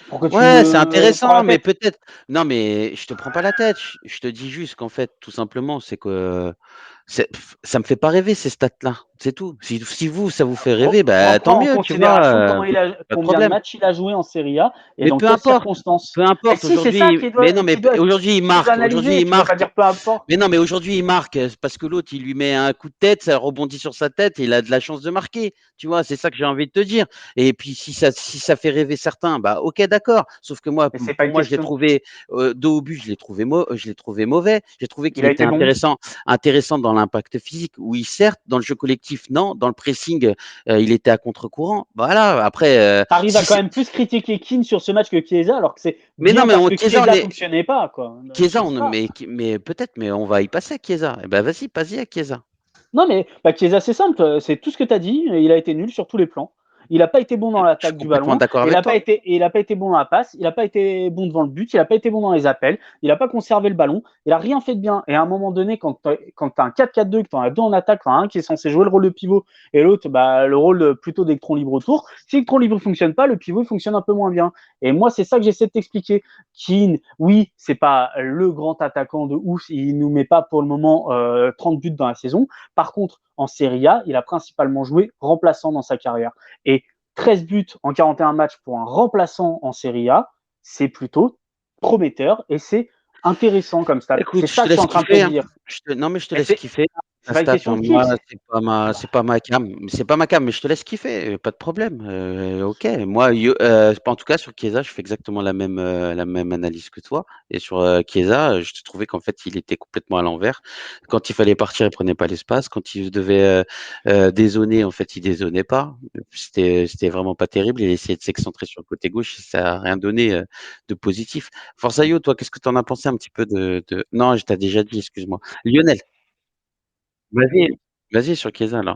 pour que tu ouais, c'est me prends la intéressant, mais tête. peut-être. Non, mais je te prends pas la tête. Je te dis juste qu'en fait, tout simplement, c'est que ça me fait pas rêver ces stats-là. C'est tout. Si vous, ça vous fait rêver, bah tant Reprends en mieux, tu vois. considération Pas de combien de problème. matchs il a joué en Serie A et Mais dans quelles circonstances. peu Et importe. si c'est ça Aujourd'hui, mais non, mais qui doit être aujourd'hui il plus marque. Aujourd'hui analysé, il tu dois pas marque. dire peu importe. Mais non, mais aujourd'hui, il marque parce que l'autre, il lui met un coup de tête, ça rebondit sur sa tête et il a de la chance de marquer. Tu vois, c'est ça que j'ai envie de te dire. Et puis, si ça fait rêver certains, bah, ok, d'accord. Sauf que moi, Mais c'est pas pour une moi, je l'ai question. trouvé dos au but, je l'ai trouvé mauvais. J'ai trouvé Il qu'il a était été bon. intéressant dans l'impact physique. Oui, certes, dans le jeu collectif, non. Dans le pressing, il était à contre-courant. Voilà. Après, T'arrives à si quand c'est. même plus critiquer Keane sur ce match que Chiesa, alors que c'est Mais non, bien mais parce que Chiesa, Chiesa fonctionnait pas, quoi. Je Chiesa, sais pas. mais peut-être, mais on va y passer à Chiesa. Eh ben, vas-y à Chiesa. Non, mais bah, Chiesa, c'est simple, c'est tout ce que tu as dit. Il a été nul sur tous les plans. Il n'a pas été bon dans Je suis l'attaque du complètement ballon. d'accord Il avec n'a pas toi. été, il a pas été bon dans la passe. Il n'a pas été bon devant le but. Il n'a pas été bon dans les appels. Il n'a pas conservé le ballon. Il n'a rien fait de bien. Et à un moment donné, quand tu as un 4-4-2, que tu en as deux en attaque, tu as un qui est censé jouer le rôle de pivot et l'autre, bah, le rôle plutôt d'électron libre autour. Si l'électron libre ne fonctionne pas, le pivot fonctionne un peu moins bien. Et moi, c'est ça que j'essaie de t'expliquer. Keane, oui, c'est pas le grand attaquant de ouf. Il nous met pas pour le moment 30 buts dans la saison. Par contre, en Serie A, il a principalement joué remplaçant dans sa carrière. Et 13 buts en 41 matchs pour un remplaçant en Serie A, c'est plutôt prometteur et c'est intéressant comme stat. Écoute, C'est je ça te que je suis laisse en train de te kiffer, hein. dire. Non, mais je te Et laisse kiffer. c'est Ta pas une stat, question hein. de Moi, kiff. c'est pas ma cam. C'est pas ma cam, mais je te laisse kiffer. Pas de problème. Ok. Moi, en tout cas, sur Chiesa, je fais exactement la même analyse que toi. Et sur Chiesa, je trouvais qu'en fait, il était complètement à l'envers. Quand il fallait partir, il prenait pas l'espace. Quand il devait dézoner, en fait, il dézonnait pas. C'était vraiment pas terrible. Il essayait de s'excentrer sur le côté gauche. Ça n'a rien donné de positif. Forzaio, toi, qu'est-ce que tu en as pensé un petit peu de... Non, je t'ai déjà dit, excuse-moi. Lionel, vas-y, vas-y sur Chiesa, alors.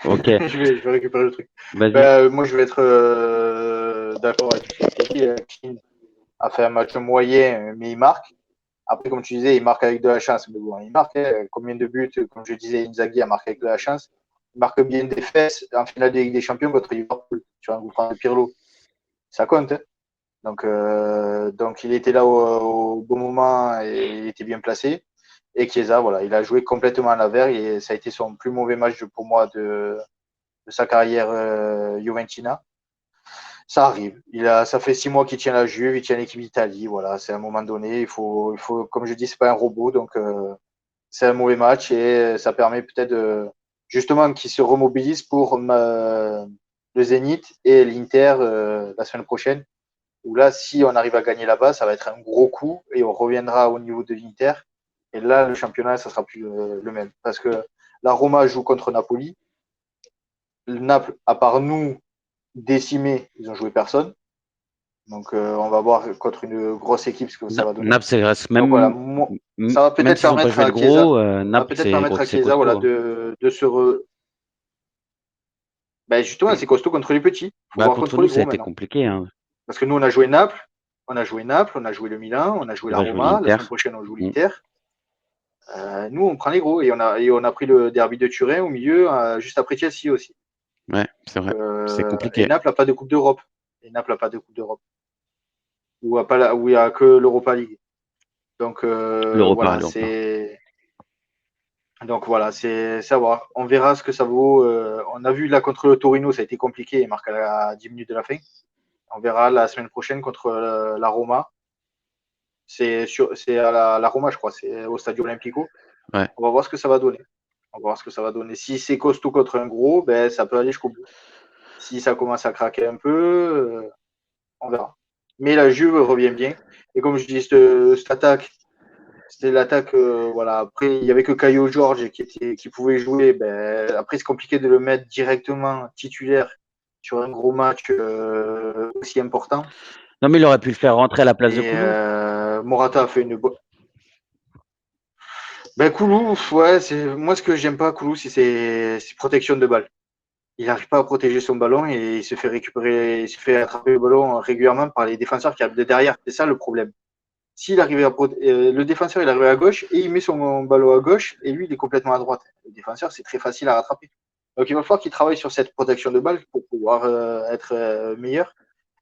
Ok, Je vais récupérer le truc. vas-y. Moi, je vais être d'accord avec ce que tu as dit. Keane a fait un match moyen, mais il marque. Après, comme tu disais, il marque avec de la chance. Mais bon, il marque. Combien de buts, comme je disais, Inzaghi a marqué avec de la chance. Il marque bien des fesses en finale de Ligue des Champions contre Liverpool sur un coup franc de Pirlo. Ça compte. Hein. Donc, il était là au bon moment et il était bien placé. Et Chiesa, voilà, il a joué complètement à l'envers et ça a été son plus mauvais match pour moi de sa carrière Juventina. Ça arrive. Ça fait 6 mois qu'il tient la Juve, il tient l'équipe d'Italie. Voilà, c'est à un moment donné, comme je dis, c'est pas un robot, donc c'est un mauvais match et ça permet peut-être justement qu'il se remobilise pour le Zénith et l'Inter la semaine prochaine. Où là, si on arrive à gagner là-bas, ça va être un gros coup et on reviendra au niveau de l'Inter. Et là, le championnat, ça sera plus le même. Parce que la Roma joue contre Napoli. Le Naples, à part nous, décimés, ils ont joué personne. Donc, on va voir contre une grosse équipe ce que ça va donner. Naples, c'est Donc voilà, même, ça va même peut-être s'ils n'ont pas permettre joué le à Chiesa, gros, ça va Naples, peut-être permettre à c'est Chiesa, voilà, costaud, hein. de se Ben justement, c'est costaud contre les petits. Il faut Bah, voir contre contre nous, les ça a gros été maintenant. compliqué, hein. Parce que nous, on a joué Naples, on a joué le Milan, on a joué On la va jouer Roma. La l'Inter. semaine prochaine, on joue l'Inter. Nous, on prend les gros et on a pris le derby de Turin au milieu, juste après Chelsea aussi. Ouais, c'est vrai. C'est Et compliqué. Naples n'a pas de Coupe d'Europe. Où il n'y a que l'Europa League. Donc L'Europa. c'est savoir. On verra ce que ça vaut. On a vu là contre le Torino, ça a été compliqué. Il marque à 10 minutes de la fin. On verra la semaine prochaine contre la Roma. C'est à la Roma, je crois. C'est au Stadio Olimpico. Ouais. On va voir ce que ça va donner. Si c'est costaud contre un gros, ben, ça peut aller jusqu'au bout. Si ça commence à craquer un peu, on verra. Mais la Juve revient bien. Et comme je dis, cette attaque, c'était l'attaque. Voilà. Après, il n'y avait que Caio George qui pouvait jouer. Ben, après, c'est compliqué de le mettre directement titulaire sur un gros match aussi important. Non, mais il aurait pu le faire rentrer à la place de Et Koulou. Morata a fait une bonne. Ben Koulou, ouais, moi ce que j'aime pas à Koulou, c'est ses protections de balle. Il n'arrive pas à protéger son ballon et il se fait attraper le ballon régulièrement par les défenseurs qui arrivent de derrière. C'est ça le problème. S'il arrivait le défenseur il arrive à gauche et il met son ballon à gauche et lui il est complètement à droite. Le défenseur c'est très facile à rattraper. Donc il va falloir qu'il travaille sur cette protection de balle pour pouvoir être meilleur.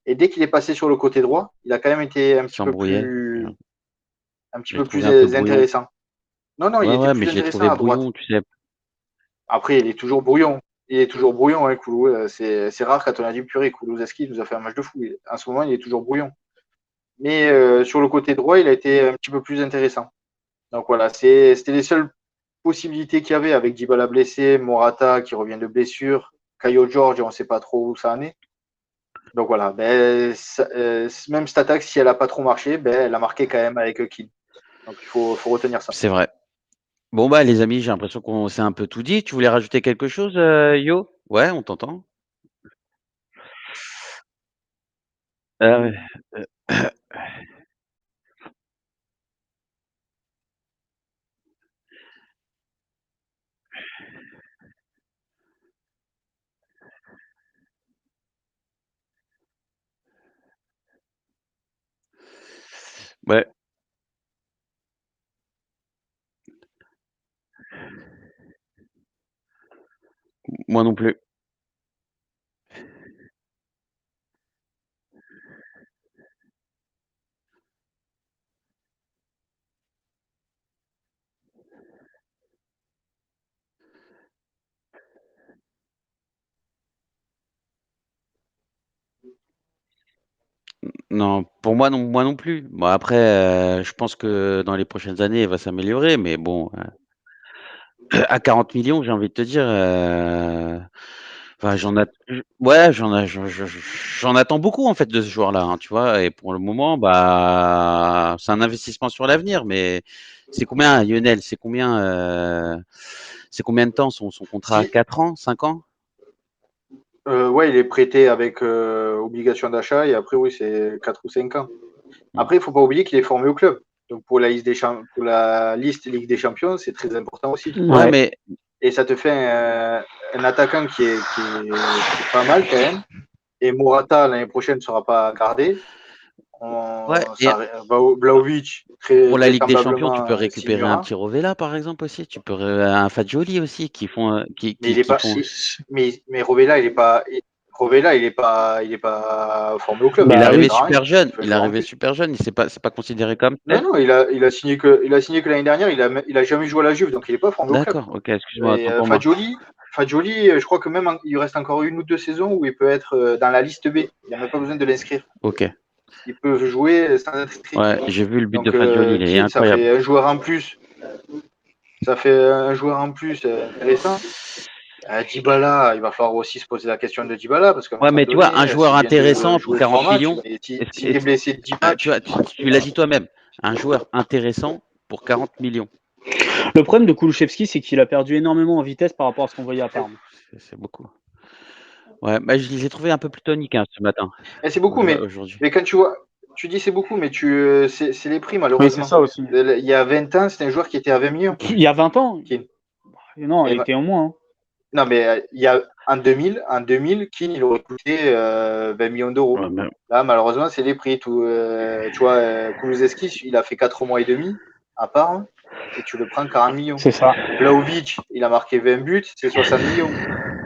Et dès qu'il est passé sur le côté droit, il a quand même été Il s'embrouillait. un petit Je l'ai peu trouvé plus un peu brouillon. intéressant. Non, il Ouais, était ouais, mais plus je l'ai intéressant trouvé à droite. brouillon, tu sais. Après, il est toujours brouillon. Il est toujours brouillon, hein, Koulou. C'est rare quand on a dit purée, Kulusevski nous a fait un match de fou. En ce moment, il est toujours brouillon. Mais sur le côté droit, il a été un petit peu plus intéressant. Donc voilà, c'était les seules possibilités qu'il y avait avec Dybala blessé, Morata qui revient de blessure, Caio George, on ne sait pas trop où ça en est. Donc voilà, même cette attaque, si elle n'a pas trop marché, elle a marqué quand même avec Keane. Donc il faut retenir ça. C'est vrai. Bon, bah, les amis, j'ai l'impression qu'on s'est un peu tout dit. Tu voulais rajouter quelque chose, Yo? Ouais, on t'entend. Ah ouais. Ouais, moi non plus. Non, pour moi non plus. Bon après, je pense que dans les prochaines années, il va s'améliorer, mais bon, à 40 millions, j'ai envie de te dire, enfin, j'en attends beaucoup, en fait, de ce joueur-là, hein, tu vois? Et pour le moment, bah, c'est un investissement sur l'avenir, mais c'est combien, Lionel? C'est combien de temps son contrat? Si, 4 ans? 5 ans? ouais, il est prêté avec obligation d'achat et après, oui, c'est 4 ou 5 ans. Mmh. Après, il ne faut pas oublier qu'il est formé au club. Donc pour pour la liste Ligue des Champions, c'est très important aussi. Ouais, mais Et ça te fait un attaquant qui est pas mal quand même. Et Morata, l'année prochaine, ne sera pas gardé. ouais et Vlahovic, pour la Ligue des Champions, tu peux vraisemblablement, récupérer un signera. petit Rovella, par exemple, aussi. Tu peux un Fagioli aussi qui font, Mais il est qui pas. font Mais Rovella, il est pas. Rovella, il est pas formé au club. mais il est Bah Ça arrivé oui. sert à rien. super jeune, Il fait un il est joueur en arrivé plus. super jeune, c'est pas considéré comme Non, tel? non, il a signé que l'année dernière. Il a jamais joué à la Juve, donc il n'est pas formé au club. D'accord, OK, excuse-moi, Et autant pour moi. Fagioli, je crois que même il lui reste encore 1 ou 2 saisons où il peut être dans la liste B. Il n'a même pas besoin de l'inscrire. OK. Il peut jouer sans être inscrit. Ouais, j'ai vu le but de Donc Fagioli, il est Keane, ça incroyable. fait un joueur en plus. Ça fait un joueur en plus intéressant. Dybala, il va falloir aussi se poser la question de Dybala parce qu'à un Ouais, moment mais tu vois, un donné, joueur s'il vient de intéressant pour jouer 3 40 matchs, millions, s'il est blessé de 10 tu matchs, vois, tu l'as dit toi-même, un joueur intéressant pour 40 millions. Le problème de Kulusevski, c'est qu'il a perdu énormément en vitesse par rapport à ce qu'on voyait à Parme. C'est beaucoup. Ouais, bah, je les ai trouvés un peu plus toniques, hein, ce matin, c'est beaucoup, aujourd'hui. mais quand tu vois, tu dis c'est beaucoup, mais c'est les prix Oui, c'est malheureusement. ça aussi. Il y a 20 ans, c'était un joueur qui était à 20 millions. Il y a 20 ans, Keane. non, il Et était au moins. Hein. non, mais il y a en 2000, Keane, il aurait coûté 20 millions d'euros. Ouais, mais Là, malheureusement, c'est les prix. Tu vois, Kulusevski, il a fait 4 mois et demi à Parme et tu le prends 40 millions. C'est ça. Vlahovic, il a marqué 20 buts, c'est 60 millions.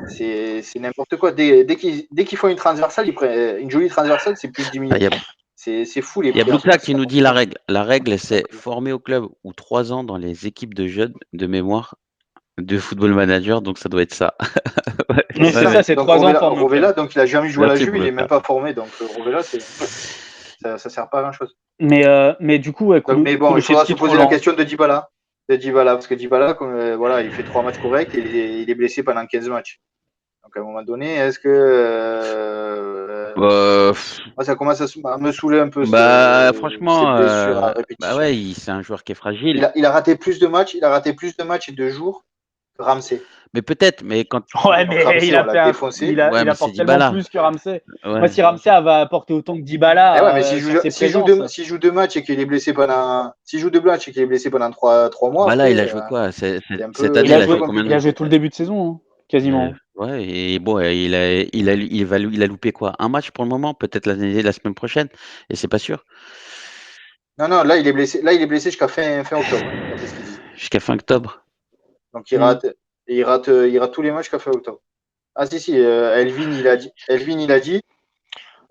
C'est n'importe quoi. Dès qu'ils font une transversale, ils prennent une jolie transversale, c'est plus de 10 ah, millions. C'est fou les il y a prix en ce moment, Blouka qui c'est nous dit n'importe la quoi. règle. La règle, c'est former au club ou 3 ans dans les équipes de jeunes de mémoire de Football Manager, donc ça doit être ça. Ouais, Mais C'est c'est ça. ça, c'est Donc 3 ans formé au club. Rovella, donc il a jamais joué à la Merci Juve, il est même Blouka. pas formé. Donc Rovella, ça sert pas à grand chose. Mais du coup, ouais, Mais bon, il faudra Kulusevski se trop poser la lent. question de Dybala. Parce que Dybala, comme, voilà, il fait 3 matchs corrects et il est blessé pendant 15 matchs. Donc à un moment donné, est-ce que Euh, moi, ça commence à me saouler un peu Bah ces franchement, blessures à bah répétition. ouais, c'est un joueur qui est fragile. Il a raté plus de matchs, il a raté plus de matchs et de jours que Ramsey. Mais peut-être, mais quand. Ouais, mais Ramsey, il on a l'a fait défoncé. il Ouais, mais apporte c'est tellement Dybala. plus que Ramsey. Ouais. Moi, si Ramsey va apporter autant que Eh ouais, Dybala mais s'il sur joue, ses s'il joue présences, s'il joue deux matchs et qu'il est blessé pendant, s'il joue deux matchs et qu'il est blessé pendant trois mois Bah là, après, il a joué quoi? c'est un Cette peu, année, il c'est il a un a peu joué joué, combien il de. a joué tout le début de saison, hein, quasiment. Ouais, et bon, il a loupé quoi? Un match pour le moment, peut-être la semaine prochaine, et c'est pas sûr. Non, non, là il est blessé. Là il est blessé jusqu'à fin octobre, hein, d'après ce qu'il dit. Jusqu'à fin octobre. Donc il rate tous les matchs jusqu'à fin octobre. Ah si si, Elvin il a dit,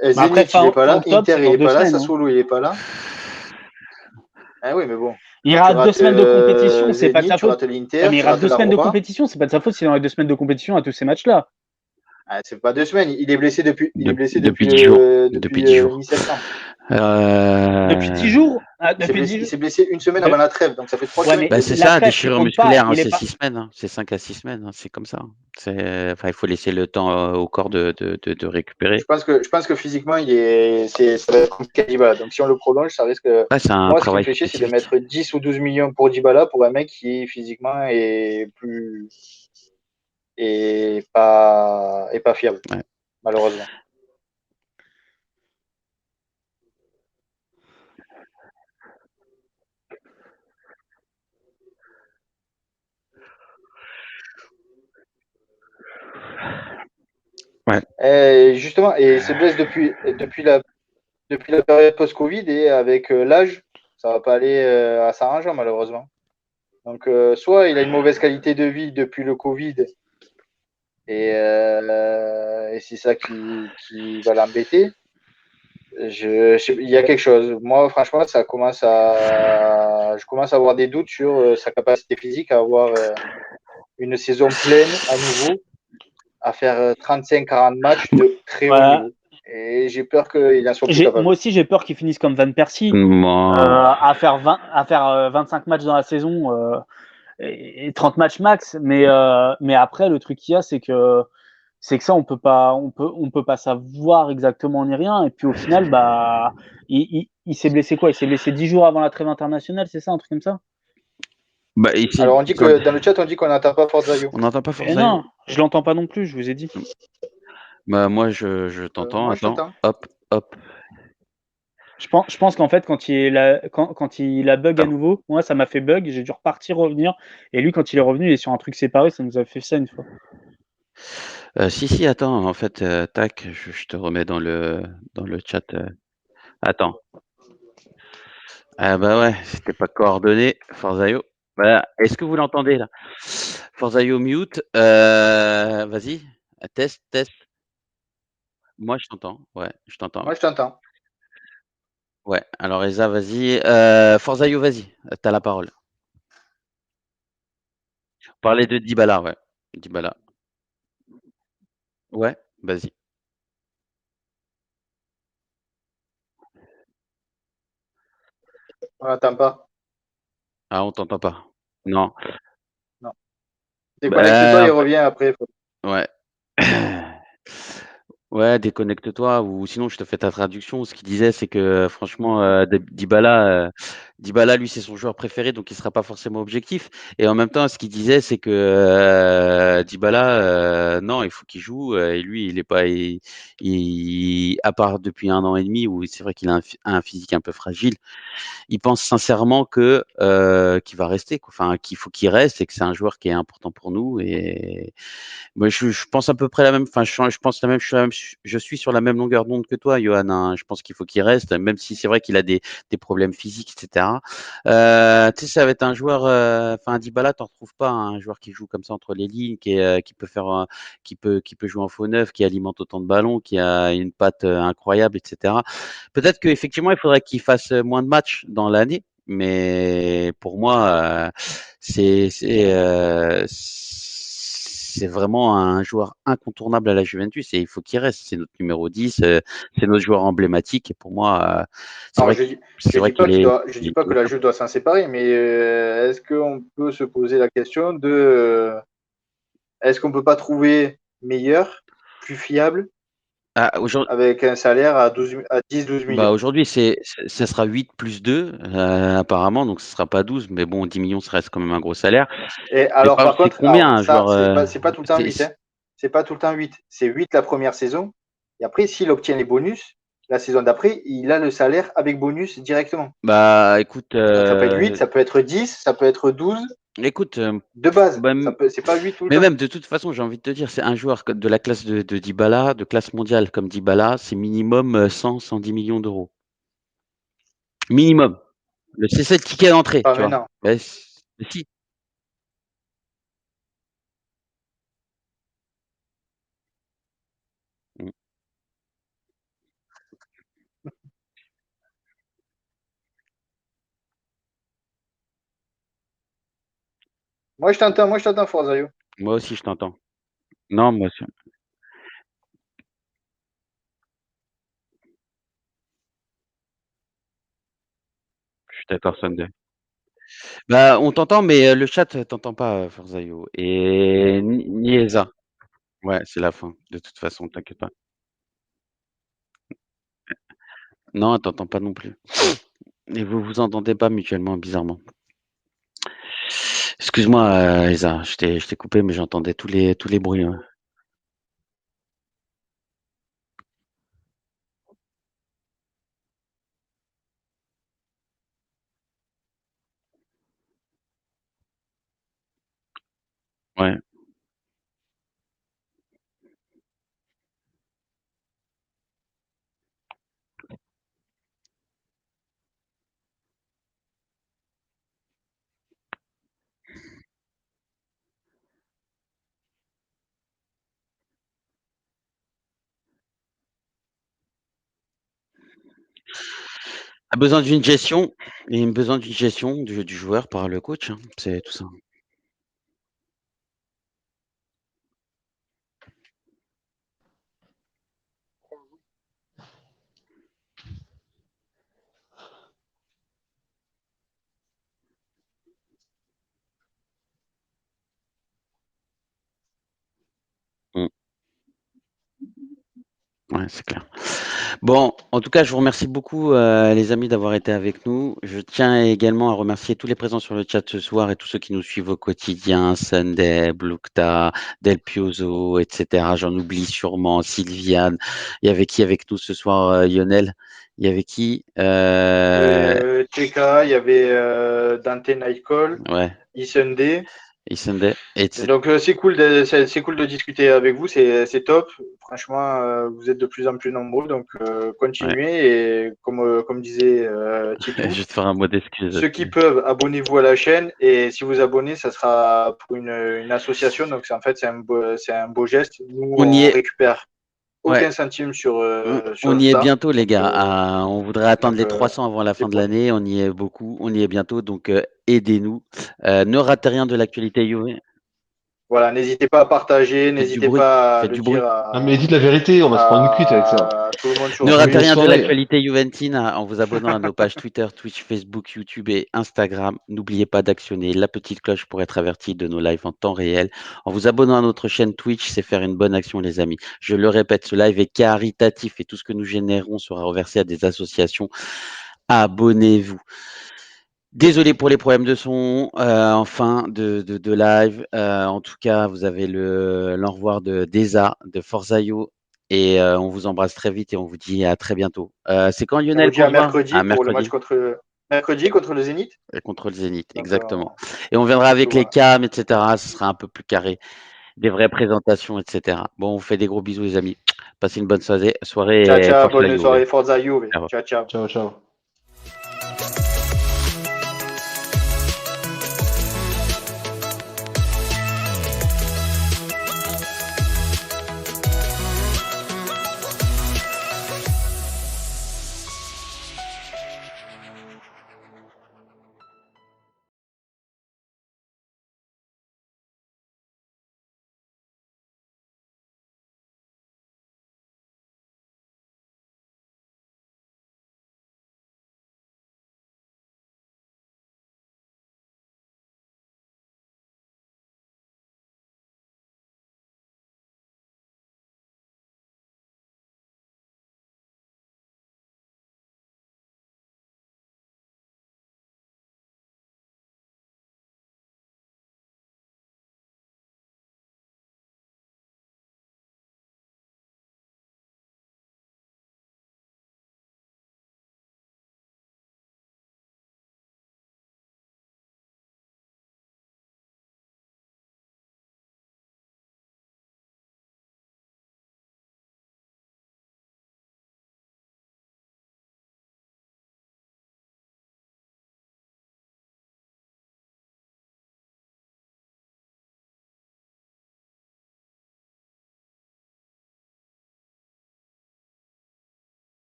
Mais après, Zenit il est pas fin là, octobre, Inter c'est il dans est deux pas là, semaines. Hein. Sassuolo il est pas là. Ah oui, mais bon, Il tu rate deux rates semaines de compétition, c'est pas de Zenit, sa tu faute. rates Ouais, l'Inter, mais il tu rate rates deux la semaines de Roma. compétition, c'est pas de sa faute s'il est dans les 2 semaines de compétition à tous ces matchs-là. Ah, c'est pas 2 semaines, il est blessé Depuis 10 jours. Depuis 10 jours. mi-septembre. Depuis 10 Euh, jours Il s'est Depuis blessé, 10 il jours s'est blessé une semaine avant la trêve, donc ça fait 3 Ouais, semaines mais qu'il Bah, est c'est blessé. la ça, trêve, tu déchirure comptes pas. musculaire, hein, Il est c'est pas. 6 semaines, hein, c'est 5 à 6 semaines, hein, c'est comme ça. Enfin, il faut laisser le temps au corps de récupérer. Je pense que physiquement, ça va être compliqué à Dybala. Donc si on le prolonge, ça risque. Ouais, c'est un Moi, ce qui me travail fait chier, c'est de spécifique. mettre 10 ou 12 millions pour Dybala pour un mec qui physiquement est plus et pas fiable, Ouais. malheureusement. Ouais. Et justement, et il se blesse depuis la période post-Covid et avec l'âge, ça va pas aller à s'arranger malheureusement. Donc, soit il a une mauvaise qualité de vie depuis le Covid et c'est ça qui va l'embêter. Il y a quelque chose. Moi, franchement, je commence à avoir des doutes sur sa capacité physique à avoir une saison pleine à nouveau, à faire 35-40 matchs de très haut Voilà. niveau. Et j'ai peur qu'il en soit plus capable. Moi aussi, j'ai peur qu'il finisse comme Van Persie, Moi, à faire 25 matchs dans la saison et 30 matchs max. Mais après, le truc qu'il y a, c'est que ça, on peut pas savoir exactement ni rien. Et puis au final, bah, il s'est blessé quoi? Il s'est blessé 10 jours avant la trêve internationale, c'est ça, un truc comme ça? bah, ici, Alors, on dit que dans le chat, on dit qu'on n'entend pas Forzaio. on n'entend pas Et Forzaio. non, je l'entends pas non plus, je vous ai dit. Bah, moi, je t'entends. Moi, je Attends, t'entends. hop, hop. Je pense qu'en fait, quand il a bug à Attends. nouveau, moi, ça m'a fait bug, j'ai dû repartir, revenir. Et lui, quand il est revenu, il est sur un truc séparé, ça nous a fait ça une fois. Si, attends, en fait, tac, je te remets dans le chat. Attends. Ah bah ouais, c'était pas coordonné, Forzaio. Voilà. Est-ce que vous l'entendez là? Forzaio mute. Vas-y, test, test. Moi, je t'entends. Ouais, je t'entends. Moi, je t'entends. Ouais. Alors, Eza, vas-y. Forzaio, vas-y. T'as la parole. Parler de Dybala, ouais. Dybala. Ouais, vas-y. On n'entend pas. Ah, on t'entend pas. Non. Non. Déconnecte-toi et Bah, reviens après. ouais. Ouais, déconnecte-toi ou sinon je te fais ta traduction. Ce qu'il disait, c'est que franchement, Dybala, lui, c'est son joueur préféré, donc il sera pas forcément objectif. Et en même temps, ce qu'il disait, c'est que Dybala, non, il faut qu'il joue. Et lui, il est pas, à part depuis 1 an et demi, où c'est vrai qu'il a un physique un peu fragile. Il pense sincèrement qu'il va rester, quoi. Enfin, qu'il faut qu'il reste et que c'est un joueur qui est important pour nous. Et moi, je pense à peu près la même. Enfin, je pense la même. Je suis sur la même longueur d'onde que toi, Johan, hein. Je pense qu'il faut qu'il reste, même si c'est vrai qu'il a des problèmes physiques, etc. Tu sais, ça va être un joueur. Enfin, Dybala, t'en retrouves pas, hein, un joueur qui joue comme ça entre les lignes, qui peut faire, qui peut jouer en faux neuf, qui alimente autant de ballons, qui a une patte incroyable, etc. Peut-être qu'effectivement, il faudrait qu'il fasse moins de matchs dans l'année, mais pour moi, c'est vraiment un joueur incontournable à la Juventus et il faut qu'il reste. C'est notre numéro 10, c'est notre joueur emblématique et pour moi, c'est Alors, vrai, c'est vrai qu'il est. je dis pas que la Juve doit s'en séparer, mais est-ce qu'on peut se poser la question de est-ce qu'on peut pas trouver meilleur, plus fiable Aujourd'hui, avec un salaire à 10-12 millions. aujourd'hui ça sera 8 plus 2, apparemment, donc ce sera pas 12, mais bon, 10 millions, ça reste quand même un gros salaire. Et Mais alors, par c'est contre, combien alors, un ça, joueur c'est pas tout le temps c'est- 8. Hein. C'est pas tout le temps 8. C'est 8 la première saison. Et après, s'il obtient les bonus, la saison d'après, il a le salaire avec bonus directement. Bah, écoute, Donc, ça peut être 8, ça peut être 10, ça peut être 12 écoute, de base. bah, C'est pas 8 tout le mais temps. même de toute façon, j'ai envie de te dire, c'est un joueur de la classe de Dybala, de classe mondiale comme Dybala, c'est minimum 100-110 millions d'euros. Minimum. C'est le ticket d'entrée, Pas tu vois. maintenant. Mais si. Mm. Moi, je t'entends, Forzaio. Moi aussi, je t'entends. Non, moi aussi. Je suis d'accord, Sunday. Bah, on t'entend, mais le chat t'entend pas, Forzaio. Et ni Eza. Ouais, c'est la fin. De toute façon, t'inquiète pas. Non, elle t'entend pas non plus. Et vous vous entendez pas mutuellement, bizarrement. Excuse-moi, Eza, je t'ai coupé, mais j'entendais tous les bruits. Ouais. Ouais. A besoin d'une gestion et besoin d'une gestion du joueur par le coach, hein. C'est tout ça. Mmh. Ouais, c'est clair. Bon, en tout cas, je vous remercie beaucoup, les amis, d'avoir été avec nous. Je tiens également à remercier tous les présents sur le chat ce soir et tous ceux qui nous suivent au quotidien, Sunday, Blukta, Del Piozo, et cetera. J'en oublie sûrement, Sylviane. Il y avait qui avec nous ce soir, Lionel? Il y avait qui? Cheka, il y avait Dante Nightcall, Ouais, Issende. et Sunday. Et Et donc, c'est cool de discuter avec vous, c'est top. Franchement, vous êtes de plus en plus nombreux, donc ouais, continuez. Et comme disait je Titou, vais te faire un mot d'excuse. ceux qui peuvent, abonnez-vous à la chaîne. Et si vous abonnez, ça sera pour une association. Donc, en fait, c'est un beau geste. Nous, On y on est. récupère Ouais. aucun centime sur, On sur y est ça. bientôt, les gars. On voudrait attendre Donc les 300 avant la c'est fin de pour nous. l'année. On y est beaucoup. On y est bientôt. Donc, aidez-nous. Ne ratez rien de l'actualité Juve. Voilà, n'hésitez pas à partager, Faites du n'hésitez bruit. pas à Faites le du dire bruit. Non, mais dites la vérité, on va se prendre une cuite avec ça. à tout le monde sur Ne Passez une ratez Twitter. grosse rien de soirée. l'actualité Juventine en vous abonnant à nos pages Twitter, Twitch, Facebook, YouTube et Instagram. N'oubliez pas d'actionner la petite cloche pour être averti de nos lives en temps réel. En vous abonnant à notre chaîne Twitch, c'est faire une bonne action, les amis. Je le répète, ce live est caritatif et tout ce que nous générons sera reversé à des associations. Abonnez-vous. Désolé pour les problèmes de son, enfin de live. En tout cas, vous avez l'au revoir d'Eza, de Forzaio et on vous embrasse très vite et on vous dit à très bientôt. C'est quand On vous Lionel dit qu'on à se voit? mercredi À pour le match mercredi, contre le Zénith. contre le Zénith, Donc exactement. Et on viendra on se avec les voit. cams, et cetera. Ce sera un peu plus carré, des vraies présentations, et cetera. Bon, on vous fait des gros bisous les amis. Passez une bonne soirée Ciao, et ciao, forza bonne Juve. soirée, Forza Juve. Ciao. Ciao, ciao. Ciao, ciao.